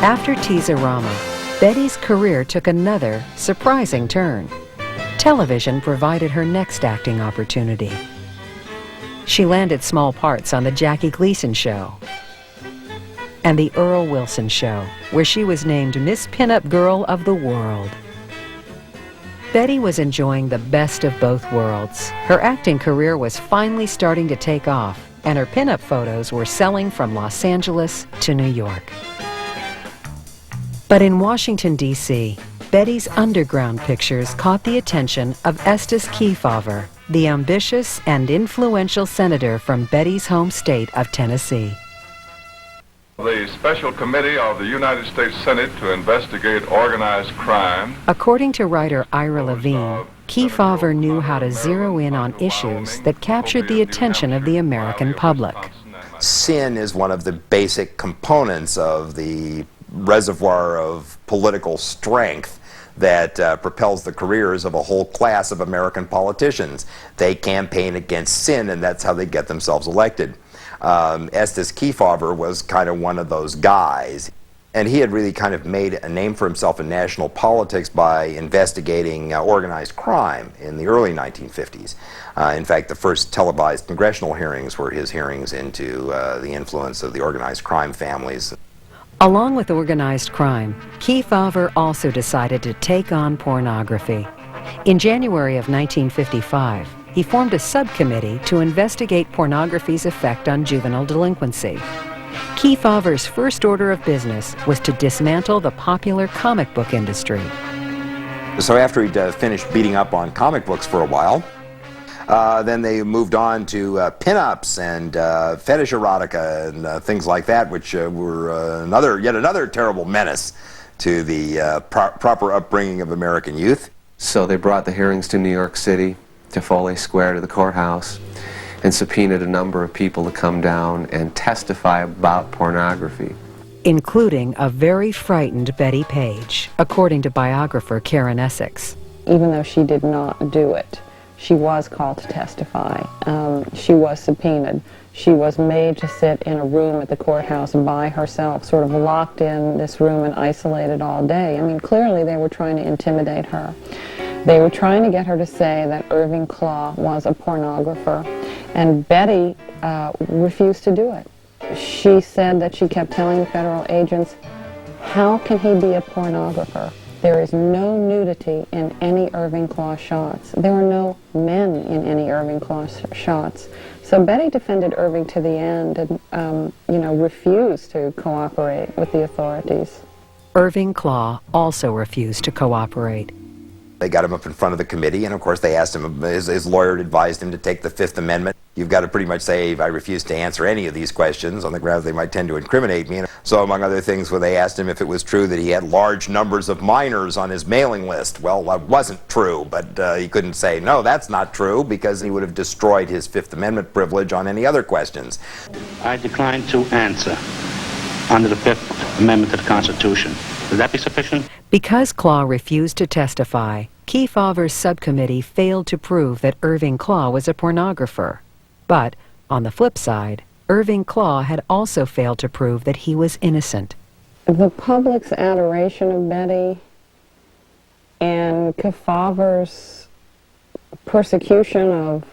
After Tease-a-Rama, Bettie's career took another surprising turn. Television provided her next acting opportunity. She landed small parts on The Jackie Gleason Show and The Earl Wilson Show, where she was named Miss Pinup Girl of the World. Bettie was enjoying the best of both worlds. Her acting career was finally starting to take off, and her pinup photos were selling from Los Angeles to New York. But in Washington, D.C., Bettie's underground pictures caught the attention of Estes Kefauver, the ambitious and influential senator from Bettie's home state of Tennessee. The Special Committee of the United States Senate to investigate organized crime. According to writer Ira Levine, Kefauver knew how to zero in on issues that captured the attention of the American public. Sin is one of the basic components of the reservoir of political strength that propels the careers of a whole class of American politicians. They campaign against sin, and that's how they get themselves elected. Estes Kefauver was kind of one of those guys. And he had really kind of made a name for himself in national politics by investigating organized crime in the early 1950s. In fact, the first televised congressional hearings were his hearings into the influence of the organized crime families. Along with organized crime, Kefauver also decided to take on pornography. In January of 1955, he formed a subcommittee to investigate pornography's effect on juvenile delinquency. Kefauver's first order of business was to dismantle the popular comic book industry. So after he'd finished beating up on comic books for a while, then they moved on to pinups and fetish erotica and things like that, which were yet another terrible menace to the proper upbringing of American youth. So they brought the hearings to New York City, to Foley Square, to the courthouse, and subpoenaed a number of people to come down and testify about pornography. Including a very frightened Bettie Page, according to biographer Karen Essex. Even though she did not do it, she was called to testify. She was subpoenaed. She was made to sit in a room at the courthouse by herself, sort of locked in this room and isolated all day. I mean, clearly they were trying to intimidate her. They were trying to get her to say that Irving Klaw was a pornographer, and Bettie refused to do it. She said that she kept telling federal agents, how can he be a pornographer? There is no nudity in any Irving Klaw shots. There are no men in any Irving Klaw shots. So Bettie defended Irving to the end and, refused to cooperate with the authorities. Irving Klaw also refused to cooperate. They got him up in front of the committee, and of course they asked him, his lawyer advised him to take the Fifth Amendment. You've got to pretty much say, I refuse to answer any of these questions on the grounds they might tend to incriminate me. So among other things, when they asked him if it was true that he had large numbers of minors on his mailing list, well, that wasn't true, but he couldn't say, no, that's not true, because he would have destroyed his Fifth Amendment privilege on any other questions. I decline to answer under the Fifth Amendment to the Constitution. Would that be sufficient? Because Klaw refused to testify, Kefauver's subcommittee failed to prove that Irving Klaw was a pornographer. But, on the flip side, Irving Klaw had also failed to prove that he was innocent. The public's adoration of Bettie and Kefauver's persecution of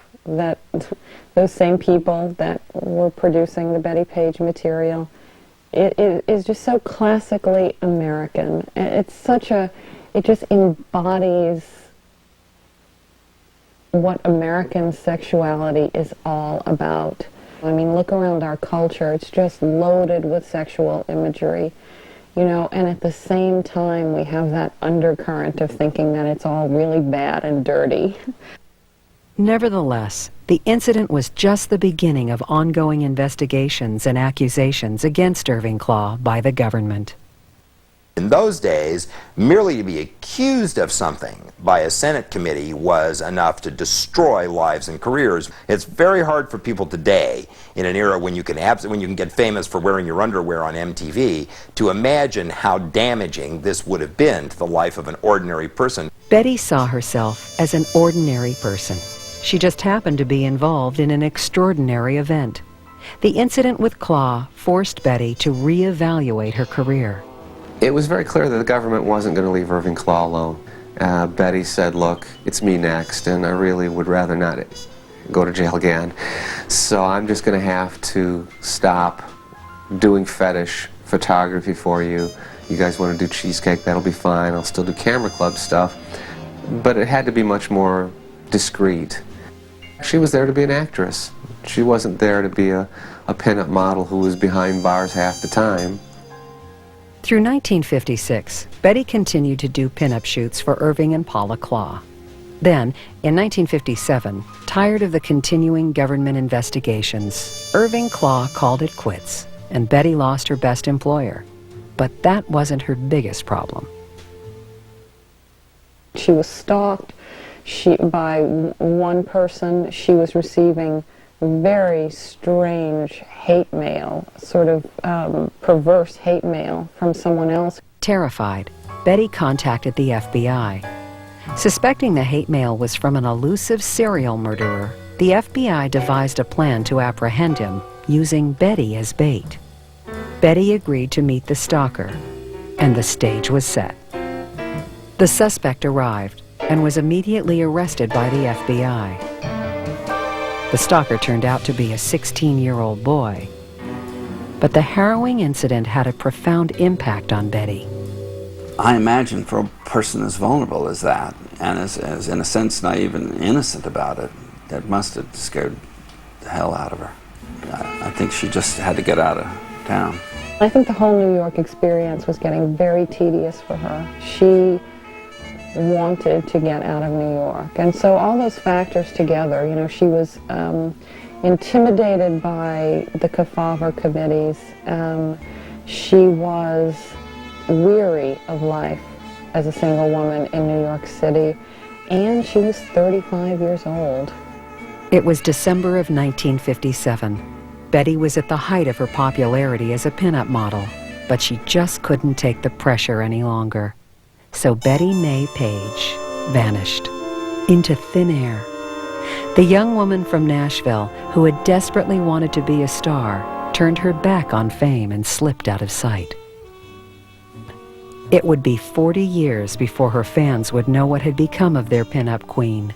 those same people that were producing the Bettie Page material, it is just so classically American. It just embodies what American sexuality is all about. I mean, look around our culture, it's just loaded with sexual imagery, and at the same time we have that undercurrent of thinking that it's all really bad and dirty. Nevertheless, the incident was just the beginning of ongoing investigations and accusations against Irving Klaw by the government. In those days, merely to be accused of something by a Senate committee was enough to destroy lives and careers. It's very hard for people today, in an era when you can get famous for wearing your underwear on MTV, to imagine how damaging this would have been to the life of an ordinary person. Bettie saw herself as an ordinary person. She just happened to be involved in an extraordinary event. The incident with Klaw forced Bettie to reevaluate her career. It was very clear that the government wasn't going to leave Irving Klaw alone. Bettie said, look, it's me next, and I really would rather not go to jail again. So I'm just going to have to stop doing fetish photography for you. You guys want to do cheesecake, that'll be fine. I'll still do camera club stuff. But it had to be much more discreet. She was there to be an actress. She wasn't there to be a pinup model who was behind bars half the time. Through 1956, Bettie continued to do pinup shoots for Irving and Paula Klaw. Then, in 1957, tired of the continuing government investigations, Irving Klaw called it quits. and Betty lost her best employer. But that wasn't her biggest problem. She was stalked by one person. She was receiving very strange hate mail, sort of perverse hate mail from someone else. Terrified, Betty contacted the FBI. Suspecting the hate mail was from an elusive serial murderer, the FBI devised a plan to apprehend him, using Betty as bait. Betty agreed to meet the stalker, and the stage was set. The suspect arrived and was immediately arrested by the FBI. The stalker turned out to be a 16-year-old boy. But the harrowing incident had a profound impact on Betty. I imagine for a person as vulnerable as that, and as in a sense naive and innocent about it, that must have scared the hell out of her. I think she just had to get out of town. I think the whole New York experience was getting very tedious for her. She wanted to get out of New York. And so all those factors together, you know, she was intimidated by the Kefauver committees. She was weary of life as a single woman in New York City, and she was 35 years old. It was December of 1957. Betty was at the height of her popularity as a pinup model, but she just couldn't take the pressure any longer. So Betty Mae Page vanished into thin air. The young woman from Nashville, who had desperately wanted to be a star, turned her back on fame and slipped out of sight. It would be 40 years before her fans would know what had become of their pinup queen.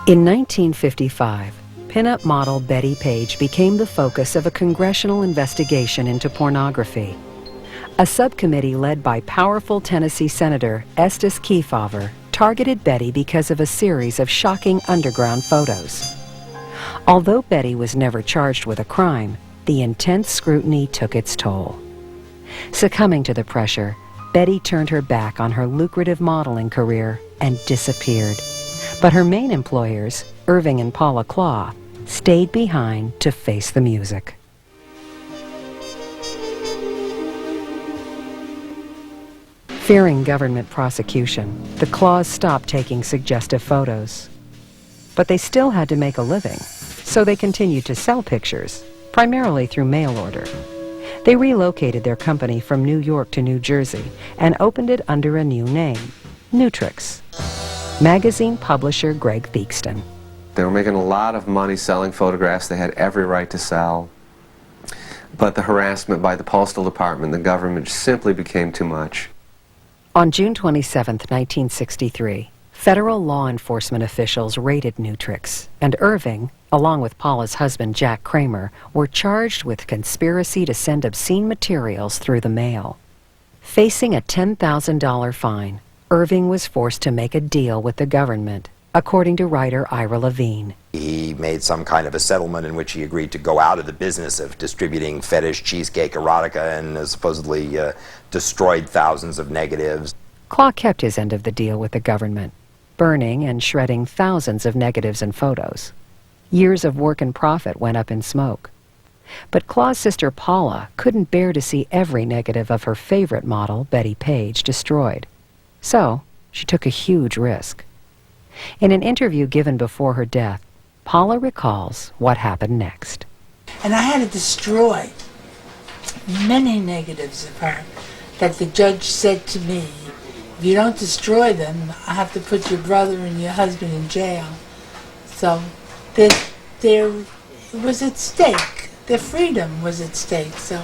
In 1955, pinup model Betty Page became the focus of a congressional investigation into pornography. A subcommittee led by powerful Tennessee Senator Estes Kefauver targeted Betty because of a series of shocking underground photos. Although Betty was never charged with a crime, the intense scrutiny took its toll. Succumbing to the pressure, Betty turned her back on her lucrative modeling career and disappeared. But her main employers, Irving and Paula Klaw, stayed behind to face the music. Fearing government prosecution, the Klaws stopped taking suggestive photos. But they still had to make a living, so they continued to sell pictures, primarily through mail order. They relocated their company from New York to New Jersey and opened it under a new name, Nutrix. Magazine publisher Greg Theakston. They were making a lot of money selling photographs they had every right to sell. But the harassment by the Postal Department and the government simply became too much. On June 27, 1963, federal law enforcement officials raided Nutrix, and Irving, along with Paula's husband Jack Kramer, were charged with conspiracy to send obscene materials through the mail. Facing a $10,000 fine, Irving was forced to make a deal with the government, according to writer Ira Levine. He made some kind of a settlement in which he agreed to go out of the business of distributing fetish cheesecake erotica and supposedly destroyed thousands of negatives. Klaw kept his end of the deal with the government, burning and shredding thousands of negatives and photos. Years of work and profit went up in smoke. But Klaw's sister Paula couldn't bear to see every negative of her favorite model, Betty Page, destroyed. So, she took a huge risk. In an interview given before her death, Paula recalls what happened next. And I had to destroy many negatives of her that the judge said to me, if you don't destroy them, I have to put your brother and your husband in jail. So there was at stake. Their freedom was at stake. So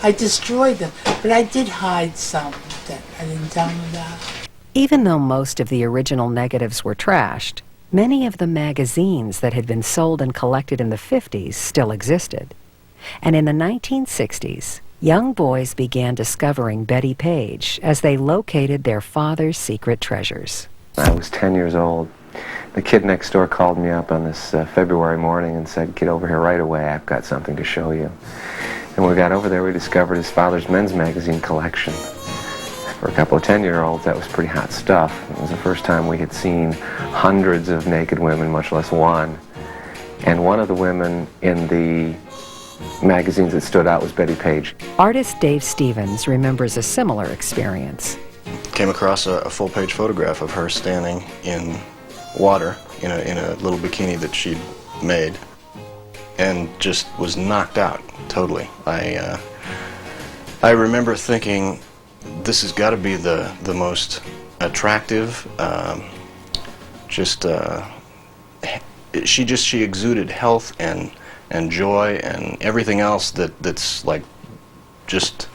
I destroyed them. But I did hide some that I didn't tell them about. Even though most of the original negatives were trashed, many of the magazines that had been sold and collected in the 50s still existed. And in the 1960s, young boys began discovering Betty Page as they located their father's secret treasures. I was 10 years old. The kid next door called me up on this February morning and said, "Get over here right away, I've got something to show you." And when we got over there, we discovered his father's men's magazine collection. For a couple of 10-year-olds, that was pretty hot stuff. It was the first time we had seen hundreds of naked women, much less one. And one of the women in the magazines that stood out was Bettie Page. Artist Dave Stevens remembers a similar experience. Came across a full-page photograph of her standing in water in a little bikini that she'd made, and just was knocked out totally. I remember thinking, this has got to be the most attractive, she exuded health and joy and everything else that's like just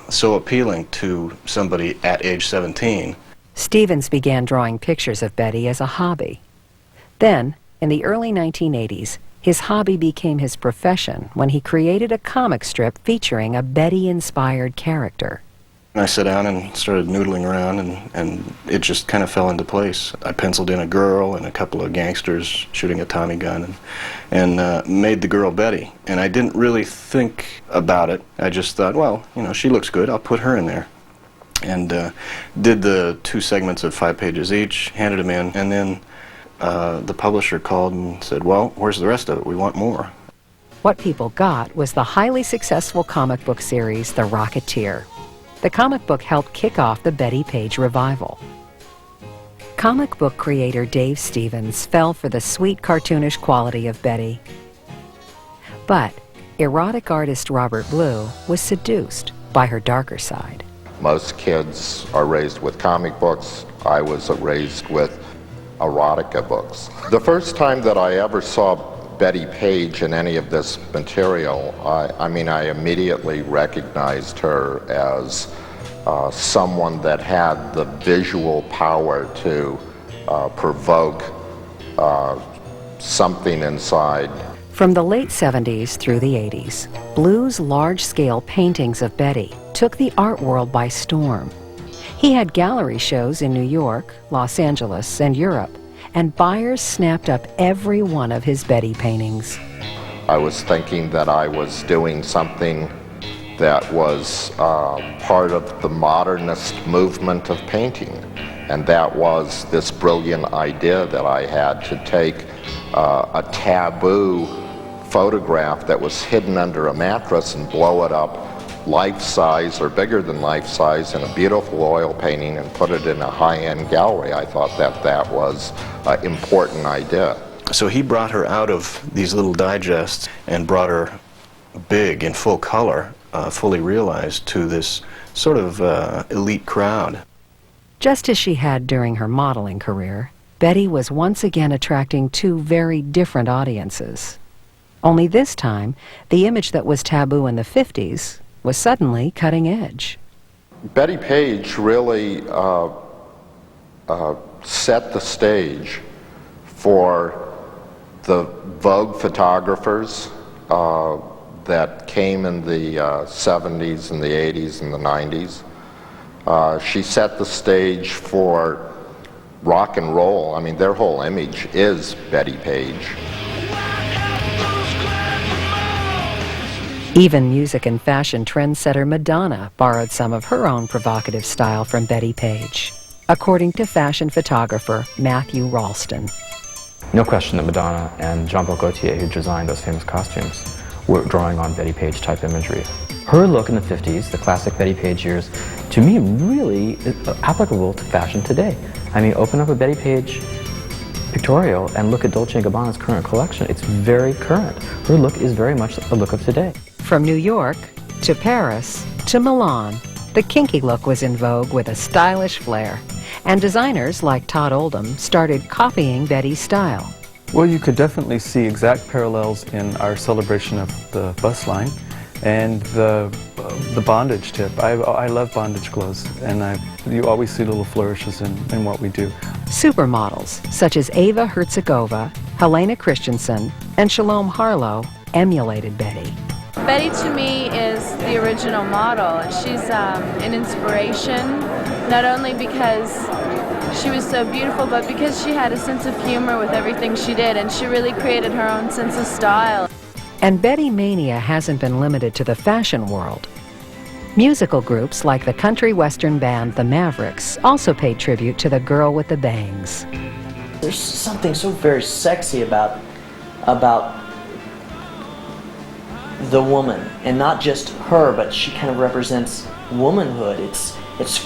so appealing to somebody at age 17. Stevens began drawing pictures of Bettie as a hobby. Then, in the early 1980s, his hobby became his profession when he created a comic strip featuring a Bettie-inspired character. I sat down and started noodling around, and it just kind of fell into place. I penciled in a girl and a couple of gangsters shooting a Tommy gun, and made the girl Bettie. And I didn't really think about it. I just thought, well, you know, she looks good, I'll put her in there. And did the 2 segments of 5 pages each, handed them in, and then the publisher called and said, well, where's the rest of it? We want more. What people got was the highly successful comic book series, The Rocketeer. The comic book helped kick off the Bettie Page revival. Comic book creator Dave Stevens fell for the sweet cartoonish quality of Bettie. But erotic artist Robert Blue was seduced by her darker side. Most kids are raised with comic books. I was raised with erotica books. The first time that I ever saw Bettie Page in any of this material, I immediately recognized her as someone that had the visual power to provoke something inside. From the late 70s through the 80s, Blue's large-scale paintings of Bettie took the art world by storm. He had gallery shows in New York, Los Angeles, and Europe, and buyers snapped up every one of his Bettie paintings. I was thinking that I was doing something that was part of the modernist movement of painting, and that was this brilliant idea that I had to take a taboo photograph that was hidden under a mattress and blow it up life-size or bigger than life-size in a beautiful oil painting and put it in a high-end gallery. I thought that was an important idea. So he brought her out of these little digests and brought her big in full color, fully realized, to this sort of elite crowd. Just as she had during her modeling career, Bettie was once again attracting 2 very different audiences. Only this time, the image that was taboo in the 50s was suddenly cutting edge. Bettie Page really set the stage for the Vogue photographers that came in the 70s and the 80s and the 90s. She set the stage for rock and roll. I mean, their whole image is Bettie Page. Even music and fashion trendsetter Madonna borrowed some of her own provocative style from Bettie Page, according to fashion photographer Matthew Rolston. No question that Madonna and Jean-Paul Gaultier, who designed those famous costumes, were drawing on Bettie Page type imagery. Her look in the 50s, the classic Bettie Page years, to me really applicable to fashion today. I mean, open up a Bettie Page pictorial and look at Dolce & Gabbana's current collection. It's very current. Her look is very much a look of today. From New York to Paris to Milan, the kinky look was in vogue with a stylish flair, and designers like Todd Oldham started copying Bettie's style. Well, you could definitely see exact parallels in our celebration of the bust line and the bondage tip. I love bondage clothes, and you always see little flourishes in what we do. Supermodels such as Ava Herzegovina, Helena Christensen, and Shalom Harlow emulated Bettie. Bettie to me is the original model, and she's an inspiration, not only because she was so beautiful, but because she had a sense of humor with everything she did, and she really created her own sense of style. And Bettie mania hasn't been limited to the fashion world. Musical groups like the country western band The Mavericks also paid tribute to the girl with the bangs. There's something so very sexy about the woman, and not just her, but she kind of represents womanhood. It's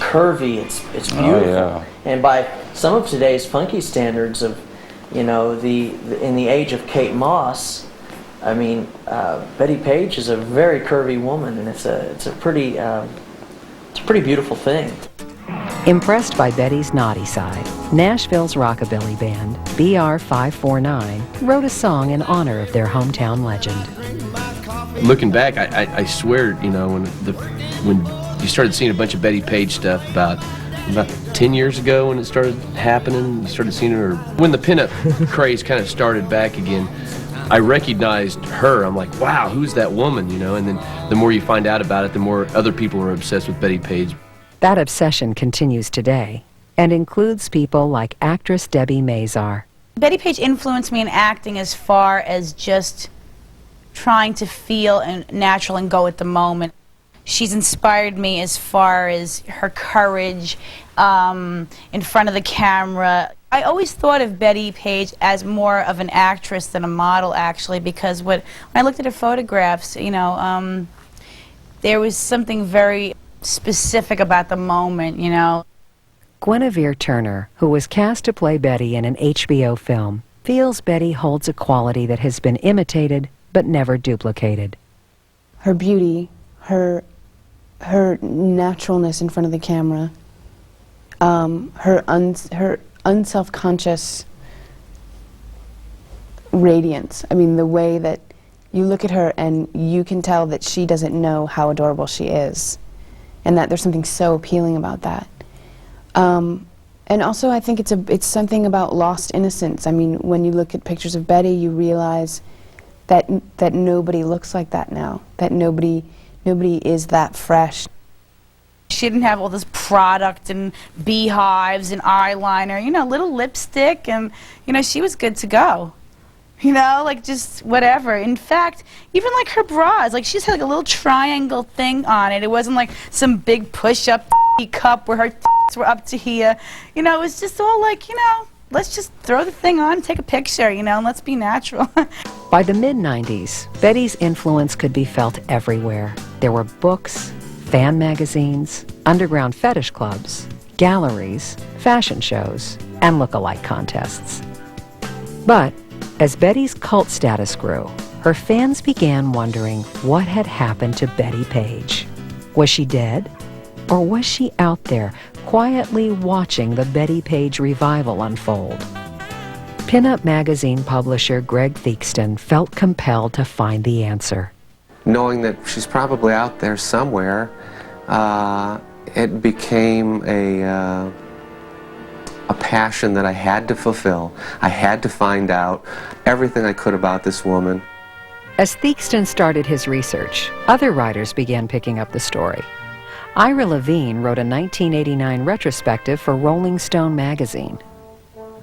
curvy, it's beautiful. Oh, yeah. And by some of today's funky standards of, you know, in the age of Kate Moss, I mean, Bettie Page is a very curvy woman, and it's a pretty beautiful thing. Impressed by Betty's naughty side, Nashville's rockabilly band, BR 549, wrote a song in honor of their hometown legend. Looking back, I swear, you know, when you started seeing a bunch of Bettie Page stuff about 10 years ago when it started happening, you started seeing her, when the pinup craze kind of started back again, I recognized her. I'm like, wow, who's that woman, you know? And then the more you find out about it, the more other people are obsessed with Bettie Page. That obsession continues today and includes people like actress Debi Mazar. Bettie Page influenced me in acting as far as just trying to feel natural and go with the moment. She's inspired me as far as her courage in front of the camera. I always thought of Bettie Page as more of an actress than a model, actually, because when I looked at her photographs, you know, there was something very specific about the moment, you know. Guinevere Turner, who was cast to play Betty in an HBO film, feels Betty holds a quality that has been imitated but never duplicated. Her beauty, her naturalness in front of the camera, her unself-conscious radiance. I mean, the way that you look at her and you can tell that she doesn't know how adorable she is, and that there's something so appealing about that. And also, I think it's something about lost innocence. I mean, when you look at pictures of Betty, you realize that nobody looks like that now. That nobody is that fresh. She didn't have all this product and beehives and eyeliner, you know, little lipstick, and, you know, she was good to go. You know, like just whatever. In fact, even like her bras, like she just had like a little triangle thing on it. It wasn't like some big push-up cup where her were up to here. You know, it was just all like, you know, let's just throw the thing on, take a picture, you know, and let's be natural. By the mid-90s, Betty's influence could be felt everywhere. There were books, fan magazines, underground fetish clubs, galleries, fashion shows, and look-alike contests. But as Betty's cult status grew, her fans began wondering what had happened to Bettie Page. Was she dead? Or was she out there quietly watching the Bettie Page revival unfold? Pinup magazine publisher Greg Theakston felt compelled to find the answer. Knowing that she's probably out there somewhere, it became a passion that I had to fulfill. I had to find out everything I could about this woman. As Theakston started his research, other writers began picking up the story. Ira Levine wrote a 1989 retrospective for Rolling Stone magazine.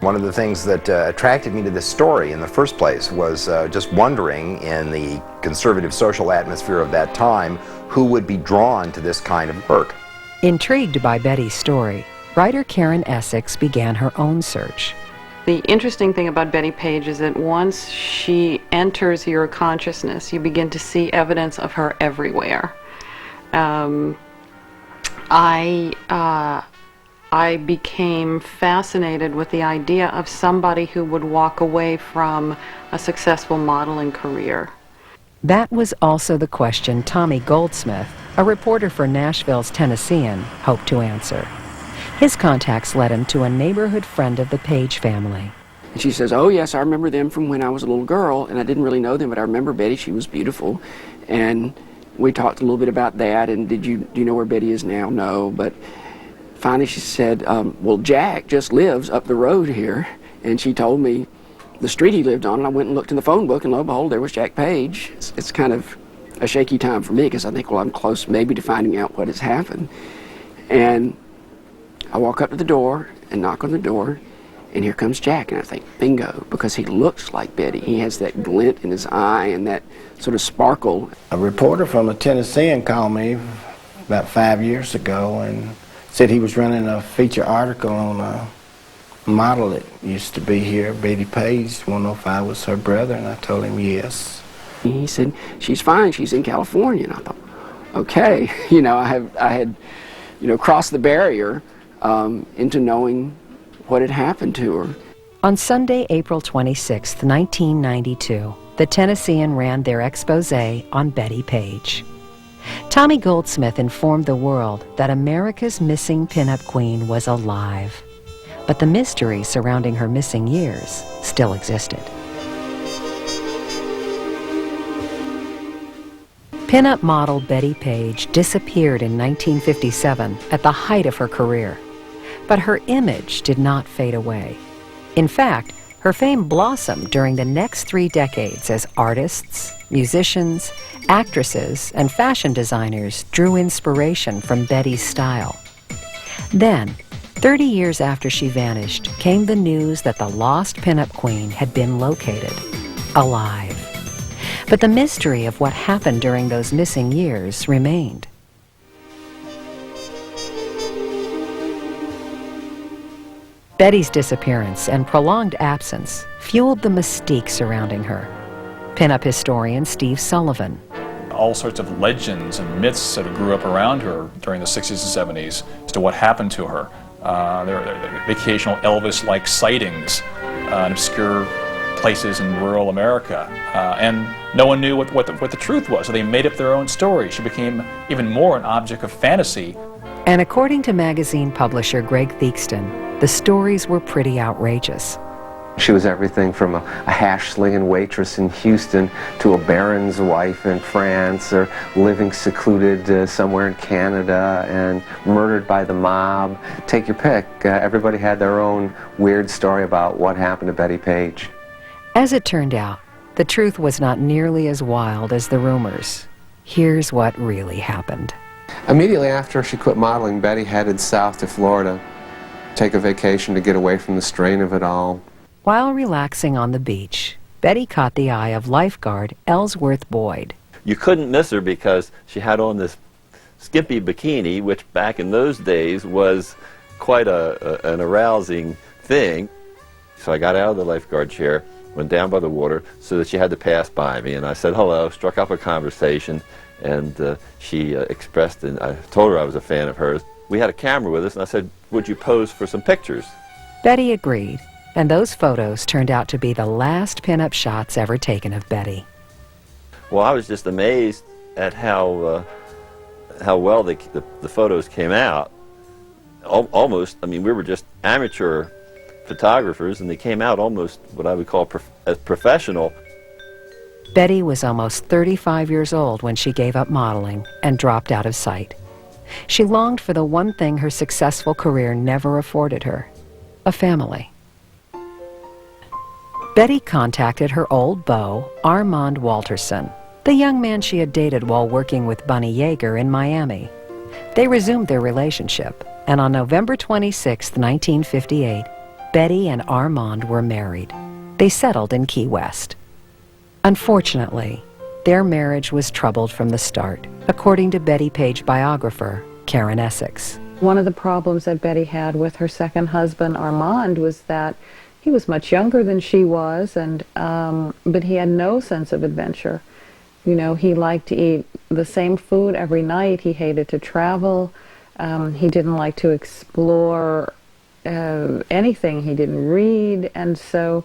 One of the things that attracted me to this story in the first place was just wondering, in the conservative social atmosphere of that time, who would be drawn to this kind of work. Intrigued by Betty's story, writer Karen Essex began her own search. The interesting thing about Bettie Page is that once she enters your consciousness, you begin to see evidence of her everywhere. I became fascinated with the idea of somebody who would walk away from a successful modeling career. That was also the question Tommy Goldsmith, a reporter for Nashville's Tennessean, hoped to answer. His contacts led him to a neighborhood friend of the Page family. And she says, oh yes, I remember them from when I was a little girl, and I didn't really know them, but I remember Betty, she was beautiful. And we talked a little bit about that, and do you know where Betty is now? No, but finally she said, well, Jack just lives up the road here, and she told me the street he lived on, and I went and looked in the phone book, and lo and behold, there was Jack Page. It's kind of a shaky time for me, because I think, well, I'm close maybe to finding out what has happened. And I walk up to the door and knock on the door, and here comes Jack, and I think, bingo, because he looks like Betty. He has that glint in his eye and that sort of sparkle. A reporter from the Tennessean called me about 5 years ago and said he was running a feature article on a model that used to be here, Bettie Page. Want to know if I was her brother, and I told him yes. He said, she's fine, she's in California. And I thought, okay, you know, I had, you know, crossed the barrier into knowing what had happened to her. On Sunday, April 26, 1992, the Tennessean ran their expose on Bettie Page. Tommy Goldsmith informed the world that America's missing pinup queen was alive, but the mystery surrounding her missing years still existed. Pinup model Bettie Page disappeared in 1957 at the height of her career, but her image did not fade away. In fact, her fame blossomed during the next 3 decades as artists, musicians, actresses, and fashion designers drew inspiration from Bettie's style. Then, 30 years after she vanished, came the news that the lost pinup queen had been located, alive. But the mystery of what happened during those missing years remained. Bettie's disappearance and prolonged absence fueled the mystique surrounding her. Pinup historian Steve Sullivan. All sorts of legends and myths that grew up around her during the 60s and 70s as to what happened to her. There are occasional Elvis-like sightings in obscure places in rural America, and no one knew what the truth was, so they made up their own story. She became even more an object of fantasy. And according to magazine publisher Greg Theakston, the stories were pretty outrageous. She was everything from a hash-slinging waitress in Houston to a baron's wife in France, or living secluded somewhere in Canada and murdered by the mob. Take your pick. Everybody had their own weird story about what happened to Bettie Page. As it turned out, the truth was not nearly as wild as the rumors. Here's what really happened. Immediately after she quit modeling, Bettie headed south to Florida, take a vacation to get away from the strain of it all. While relaxing on the beach, Bettie caught the eye of lifeguard Ellsworth Boyd. You couldn't miss her because she had on this skimpy bikini, which back in those days was quite an arousing thing. So I got out of the lifeguard chair, went down by the water so that she had to pass by me, and I said hello, struck up a conversation, and she expressed, and I told her I was a fan of hers. We had a camera with us, and I said, would you pose for some pictures? Bettie agreed, and those photos turned out to be the last pinup shots ever taken of Bettie. Well, I was just amazed at how well the photos came out. Almost, I mean, we were just amateur photographers, and they came out almost what I would call as professional. Bettie was almost 35 years old when she gave up modeling and dropped out of sight. She longed for the one thing her successful career never afforded her, a family. Bettie contacted her old beau, Armand Walterson, the young man she had dated while working with Bunny Yeager in Miami. They resumed their relationship, and on November 26, 1958, Bettie and Armand were married. They settled in Key West. Unfortunately, their marriage was troubled from the start, according to Bettie Page biographer Karen Essex. One of the problems that Bettie had with her second husband, Armand, was that he was much younger than she was, and but he had no sense of adventure. You know, he liked to eat the same food every night. He hated to travel. He didn't like to explore anything. He didn't read, and so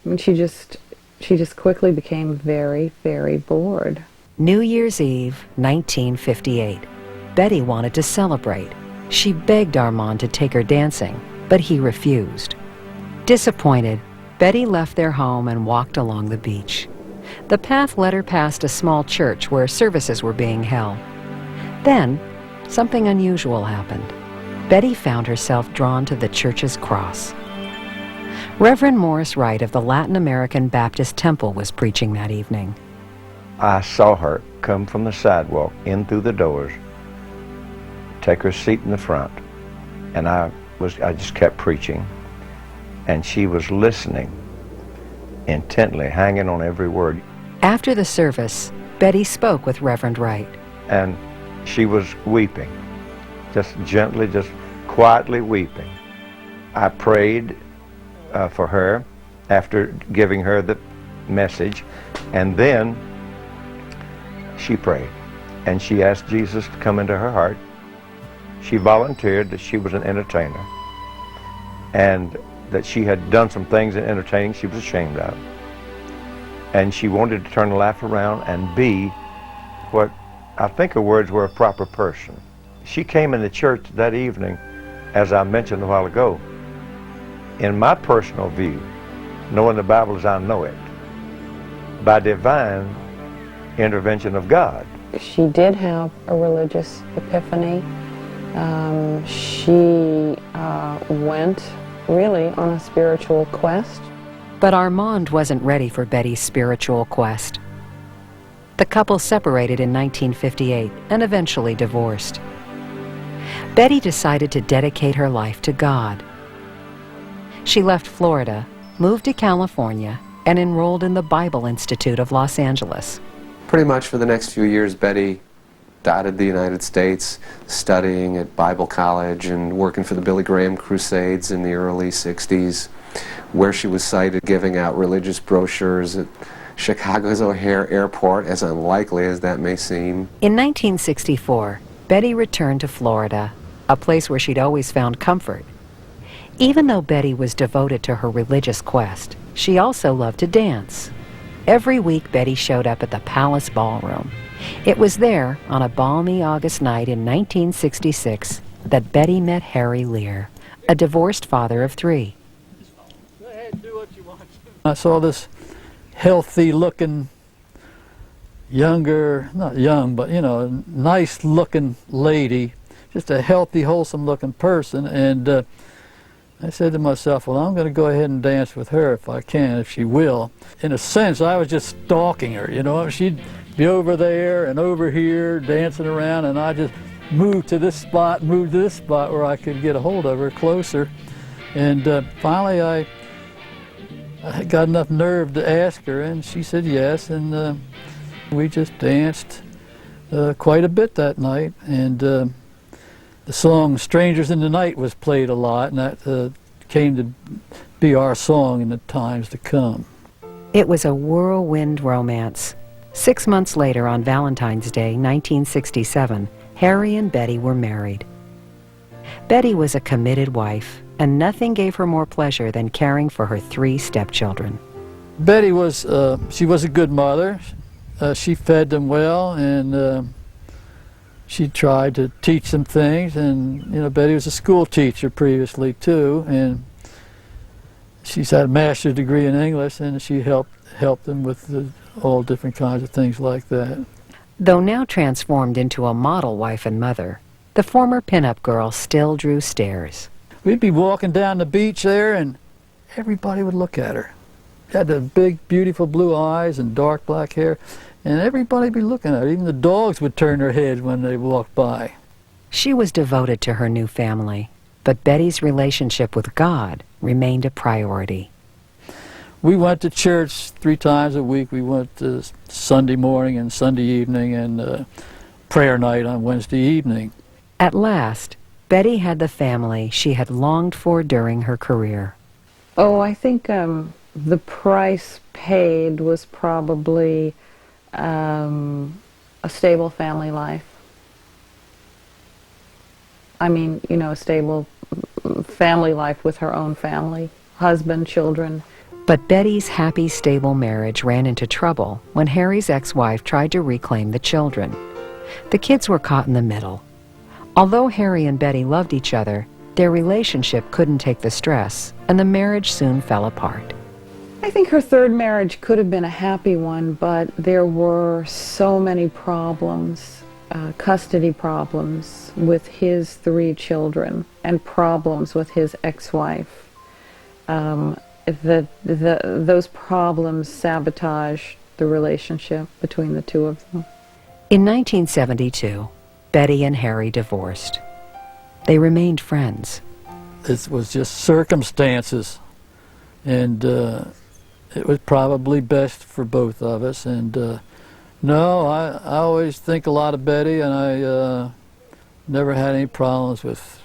I mean, she just quickly became very, very bored. New Year's Eve, 1958. Bettie wanted to celebrate. She begged Armand to take her dancing, but he refused. Disappointed, Bettie left their home and walked along the beach. The path led her past a small church where services were being held. Then, something unusual happened. Bettie found herself drawn to the church's cross. Reverend Morris Wright of the Latin American Baptist Temple was preaching that evening. I saw her come from the sidewalk in through the doors, take her seat in the front, and I just kept preaching, and she was listening intently, hanging on every word. After the service, Bettie spoke with Reverend Wright. And she was weeping, just gently, just quietly weeping. I prayed for her after giving her the message, and then she prayed, and she asked Jesus to come into her heart. She volunteered that she was an entertainer, and that she had done some things in entertaining she was ashamed of. And she wanted to turn the life around and be what I think her words were, a proper person. She came in the church that evening, as I mentioned a while ago, in my personal view, knowing the Bible as I know it, by divine intervention of God. She did have a religious epiphany. She went really on a spiritual quest. But Armand wasn't ready for Betty's spiritual quest. The couple separated in 1958 and eventually divorced. Betty decided to dedicate her life to God. She left Florida, moved to California, and enrolled in the Bible Institute of Los Angeles. Pretty much for the next few years, Betty dotted the United States, studying at Bible College and working for the Billy Graham Crusades in the early 60s, where she was cited giving out religious brochures at Chicago's O'Hare Airport, as unlikely as that may seem. In 1964, Betty returned to Florida, a place where she'd always found comfort. Even though Betty was devoted to her religious quest, she also loved to dance. Every week, Betty showed up at the Palace Ballroom. It was there, on a balmy August night in 1966, that Betty met Harry Lear, a divorced father of 3. I saw this healthy-looking, younger, not young, but, you know, nice-looking lady, just a healthy, wholesome-looking person, and I said to myself, well, I'm going to go ahead and dance with her if I can, if she will. In a sense, I was just stalking her, you know. She'd be over there and over here dancing around, and I just moved to this spot where I could get a hold of her closer. And finally, I got enough nerve to ask her, and she said yes, and we just danced quite a bit that night. And the song Strangers in the Night was played a lot, and that came to be our song in the times to come. It was a whirlwind romance. 6 months later, on Valentine's Day, 1967, Harry and Betty were married. Betty was a committed wife, and nothing gave her more pleasure than caring for her 3 stepchildren. Betty was, she was a good mother. She fed them well, and she tried to teach them things, and you know, Betty was a school teacher previously too, and she's had a master's degree in English, and she helped them with all different kinds of things like that. Though now transformed into a model wife and mother, the former pinup girl still drew stares. We'd be walking down the beach there, and everybody would look at her. She had the big, beautiful blue eyes and dark black hair, and everybody would be looking at her. Even the dogs would turn their heads when they walked by. She was devoted to her new family, but Betty's relationship with God remained a priority. We went to church 3 times a week. We went to Sunday morning and Sunday evening, and prayer night on Wednesday evening. At last, Betty had the family she had longed for during her career. Oh, I think the price paid was probably a stable family life. I mean, you know, a stable family life with her own family, husband, children. But Betty's happy, stable marriage ran into trouble when Harry's ex-wife tried to reclaim the children. The kids were caught in the middle. Although Harry and Betty loved each other, their relationship couldn't take the stress, and the marriage soon fell apart. I think her 3rd marriage could have been a happy one, but there were so many problems, custody problems with his 3 children, and problems with his ex-wife. Those problems sabotaged the relationship between the 2 of them. In 1972, Betty and Harry divorced. They remained friends. It was just circumstances, and it was probably best for both of us, and No, I always think a lot of Betty, and I never had any problems with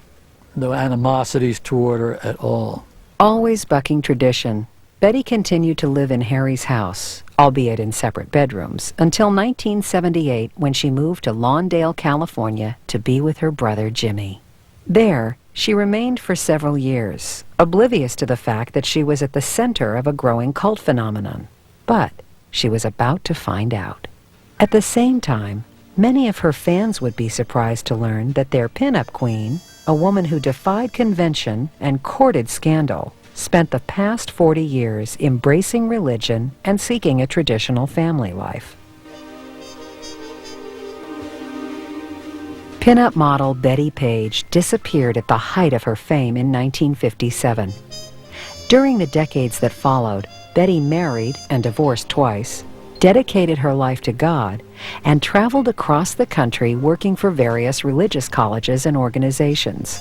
no animosities toward her at all. Always bucking tradition, Betty continued to live in Harry's house, albeit in separate bedrooms, until 1978 when she moved to Lawndale, California to be with her brother Jimmy. There, she remained for several years, oblivious to the fact that she was at the center of a growing cult phenomenon. But she was about to find out. At the same time, many of her fans would be surprised to learn that their pinup queen, a woman who defied convention and courted scandal, spent the past 40 years embracing religion and seeking a traditional family life. Pinup model Bettie Page disappeared at the height of her fame in 1957. During the decades that followed, Betty married and divorced twice, dedicated her life to God, and traveled across the country working for various religious colleges and organizations.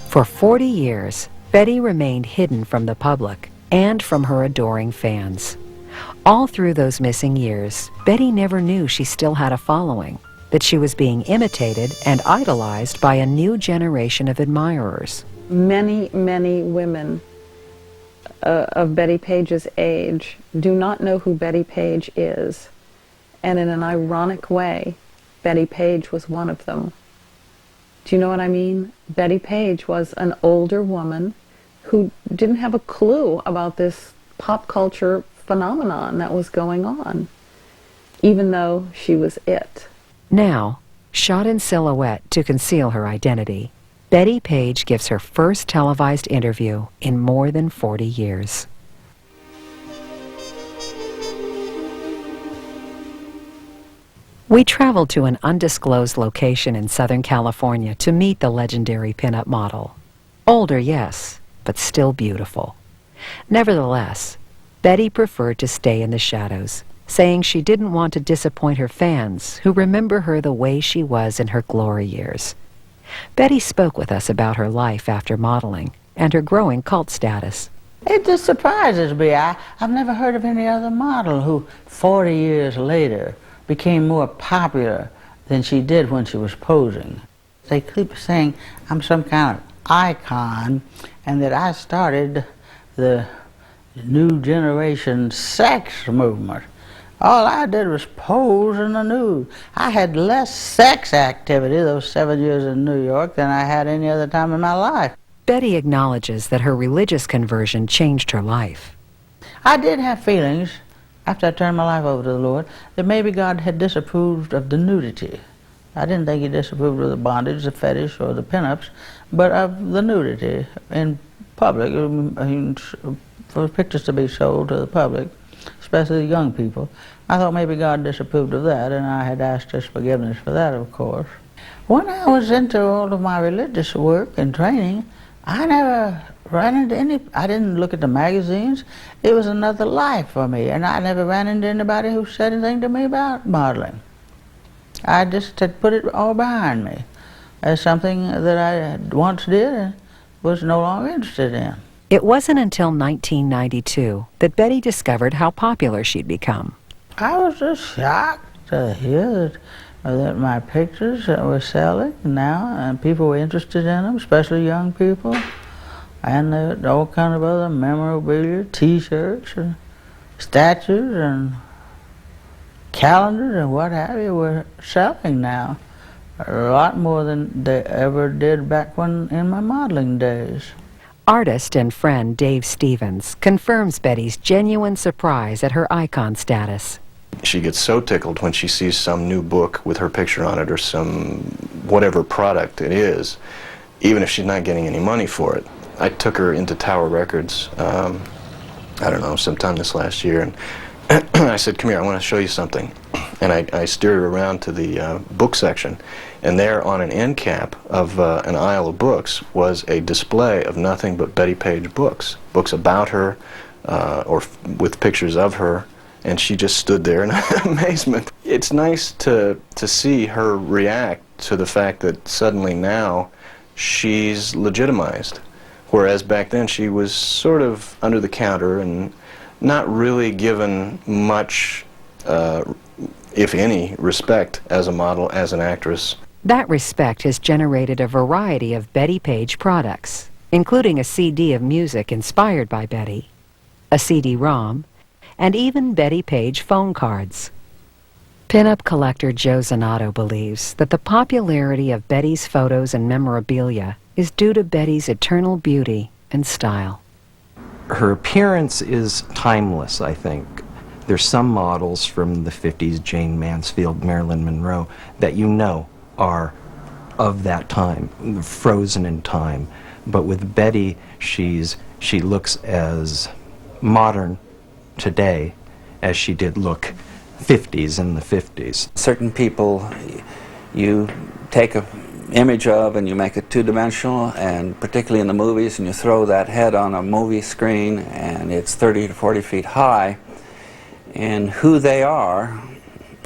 For 40 years, Betty remained hidden from the public and from her adoring fans. All through those missing years, Betty never knew she still had a following, that she was being imitated and idolized by a new generation of admirers. Many, many women of Bettie Page's age do not know who Bettie Page is. And in an ironic way, Bettie Page was one of them. Do you know what I mean? Bettie Page was an older woman who didn't have a clue about this pop culture phenomenon that was going on, even though she was it. Now, shot in silhouette to conceal her identity, Bettie Page gives her first televised interview in more than 40 years. We traveled to an undisclosed location in Southern California to meet the legendary pinup model. Older, yes, but still beautiful. Nevertheless, Betty preferred to stay in the shadows, saying she didn't want to disappoint her fans who remember her the way she was in her glory years. Betty spoke with us about her life after modeling and her growing cult status. It just surprises me. I've never heard of any other model who 40 years later became more popular than she did when she was posing. They keep saying I'm some kind of icon and that I started the new generation sex movement. All I did was pose in the nude. I had less sex activity those 7 years in New York than I had any other time in my life. Betty acknowledges that her religious conversion changed her life. I did have feelings after I turned my life over to the Lord that maybe God had disapproved of the nudity. I didn't think he disapproved of the bondage, the fetish, or the pinups, but of the nudity in public, for pictures to be sold to the public, especially the young people. I thought maybe God disapproved of that, and I had asked his forgiveness for that, of course. When I was into all of my religious work and training, I never ran into any, I didn't look at the magazines. It was another life for me, and I never ran into anybody who said anything to me about modeling. I just had put it all behind me as something that I once did and was no longer interested in. It wasn't until 1992 that Betty discovered how popular she'd become. I was just shocked to hear that my pictures were selling now, and people were interested in them, especially young people. And all kind of other memorabilia, T-shirts, and statues, and calendars, and what have you were selling now. A lot more than they ever did back when in my modeling days. Artist and friend Dave Stevens confirms Betty's genuine surprise at her icon status. She gets so tickled when she sees some new book with her picture on it or some whatever product it is, even if she's not getting any money for it. I took her into Tower Records, I don't know, sometime this last year, and I said, come here, I want to show you something. And I steered her around to the book section, and there on an end cap of an aisle of books was a display of nothing but Bettie Page books, books about her or with pictures of her, and she just stood there in amazement. It's nice to see her react to the fact that suddenly now she's legitimized, whereas back then she was sort of under the counter and not really given much if any, respect as a model, as an actress. That respect has generated a variety of Bettie Page products, including a CD of music inspired by Bettie, a CD-ROM, and even Bettie Page phone cards. Pinup collector Joe Zanato believes that the popularity of Bettie's photos and memorabilia is due to Bettie's eternal beauty and style. Her appearance is timeless, I think. There's some models from the 50s, Jane Mansfield, Marilyn Monroe, that you know are of that time, frozen in time. But with Bettie, she looks as modern today as she did look 50s in the 50s. Certain people you take an image of and you make it two-dimensional, and particularly in the movies, and you throw that head on a movie screen and it's 30 to 40 feet high, and who they are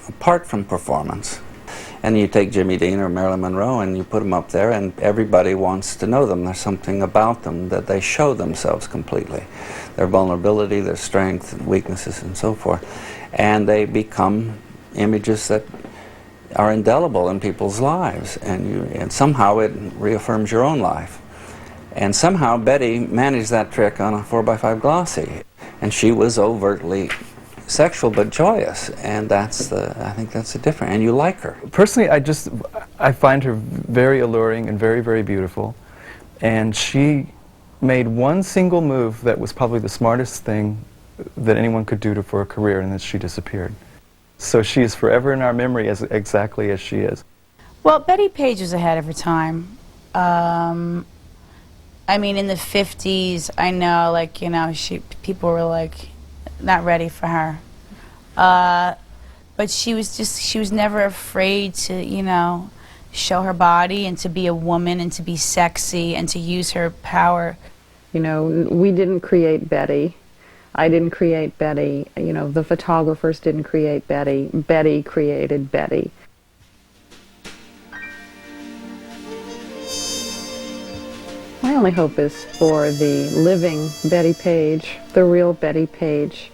apart from performance. And you take Jimmy Dean or Marilyn Monroe and you put them up there, and everybody wants to know them. There's something about them that they show themselves completely. Their vulnerability, their strength, and weaknesses, and so forth. And they become images that are indelible in people's lives, and somehow it reaffirms your own life. And somehow Bettie managed that trick on a 4x5 glossy, and she was overtly sexual but joyous, and I think that's the difference. And you like her. Personally, I find her very alluring and very, very beautiful, and she made one single move that was probably the smartest thing that anyone could do for a career, and then she disappeared. So she is forever in our memory as exactly as she is. Well, Bettie Page was ahead of her time. I mean, in the 50s, I know, like, you know, people were like not ready for her. But she was never afraid to, you know, show her body and to be a woman and to be sexy and to use her power. You know, we didn't create Bettie. I didn't create Bettie. You know, the photographers didn't create Bettie. Bettie created Bettie. My only hope is for the living Bettie Page, the real Bettie Page,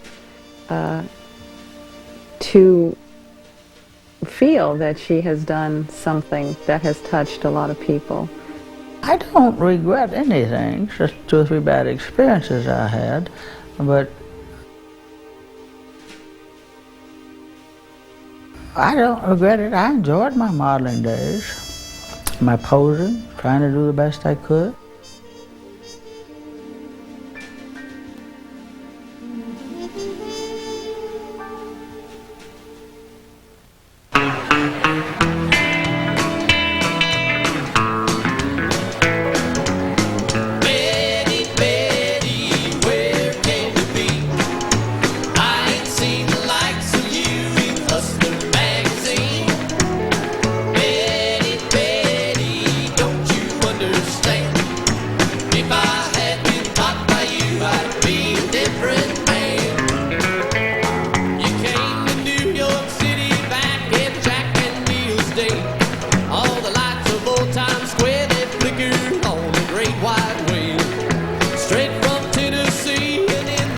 to feel that she has done something that has touched a lot of people. I don't regret anything, just 2 or 3 bad experiences I had, but I don't regret it. I enjoyed my modeling days, my posing, trying to do the best I could.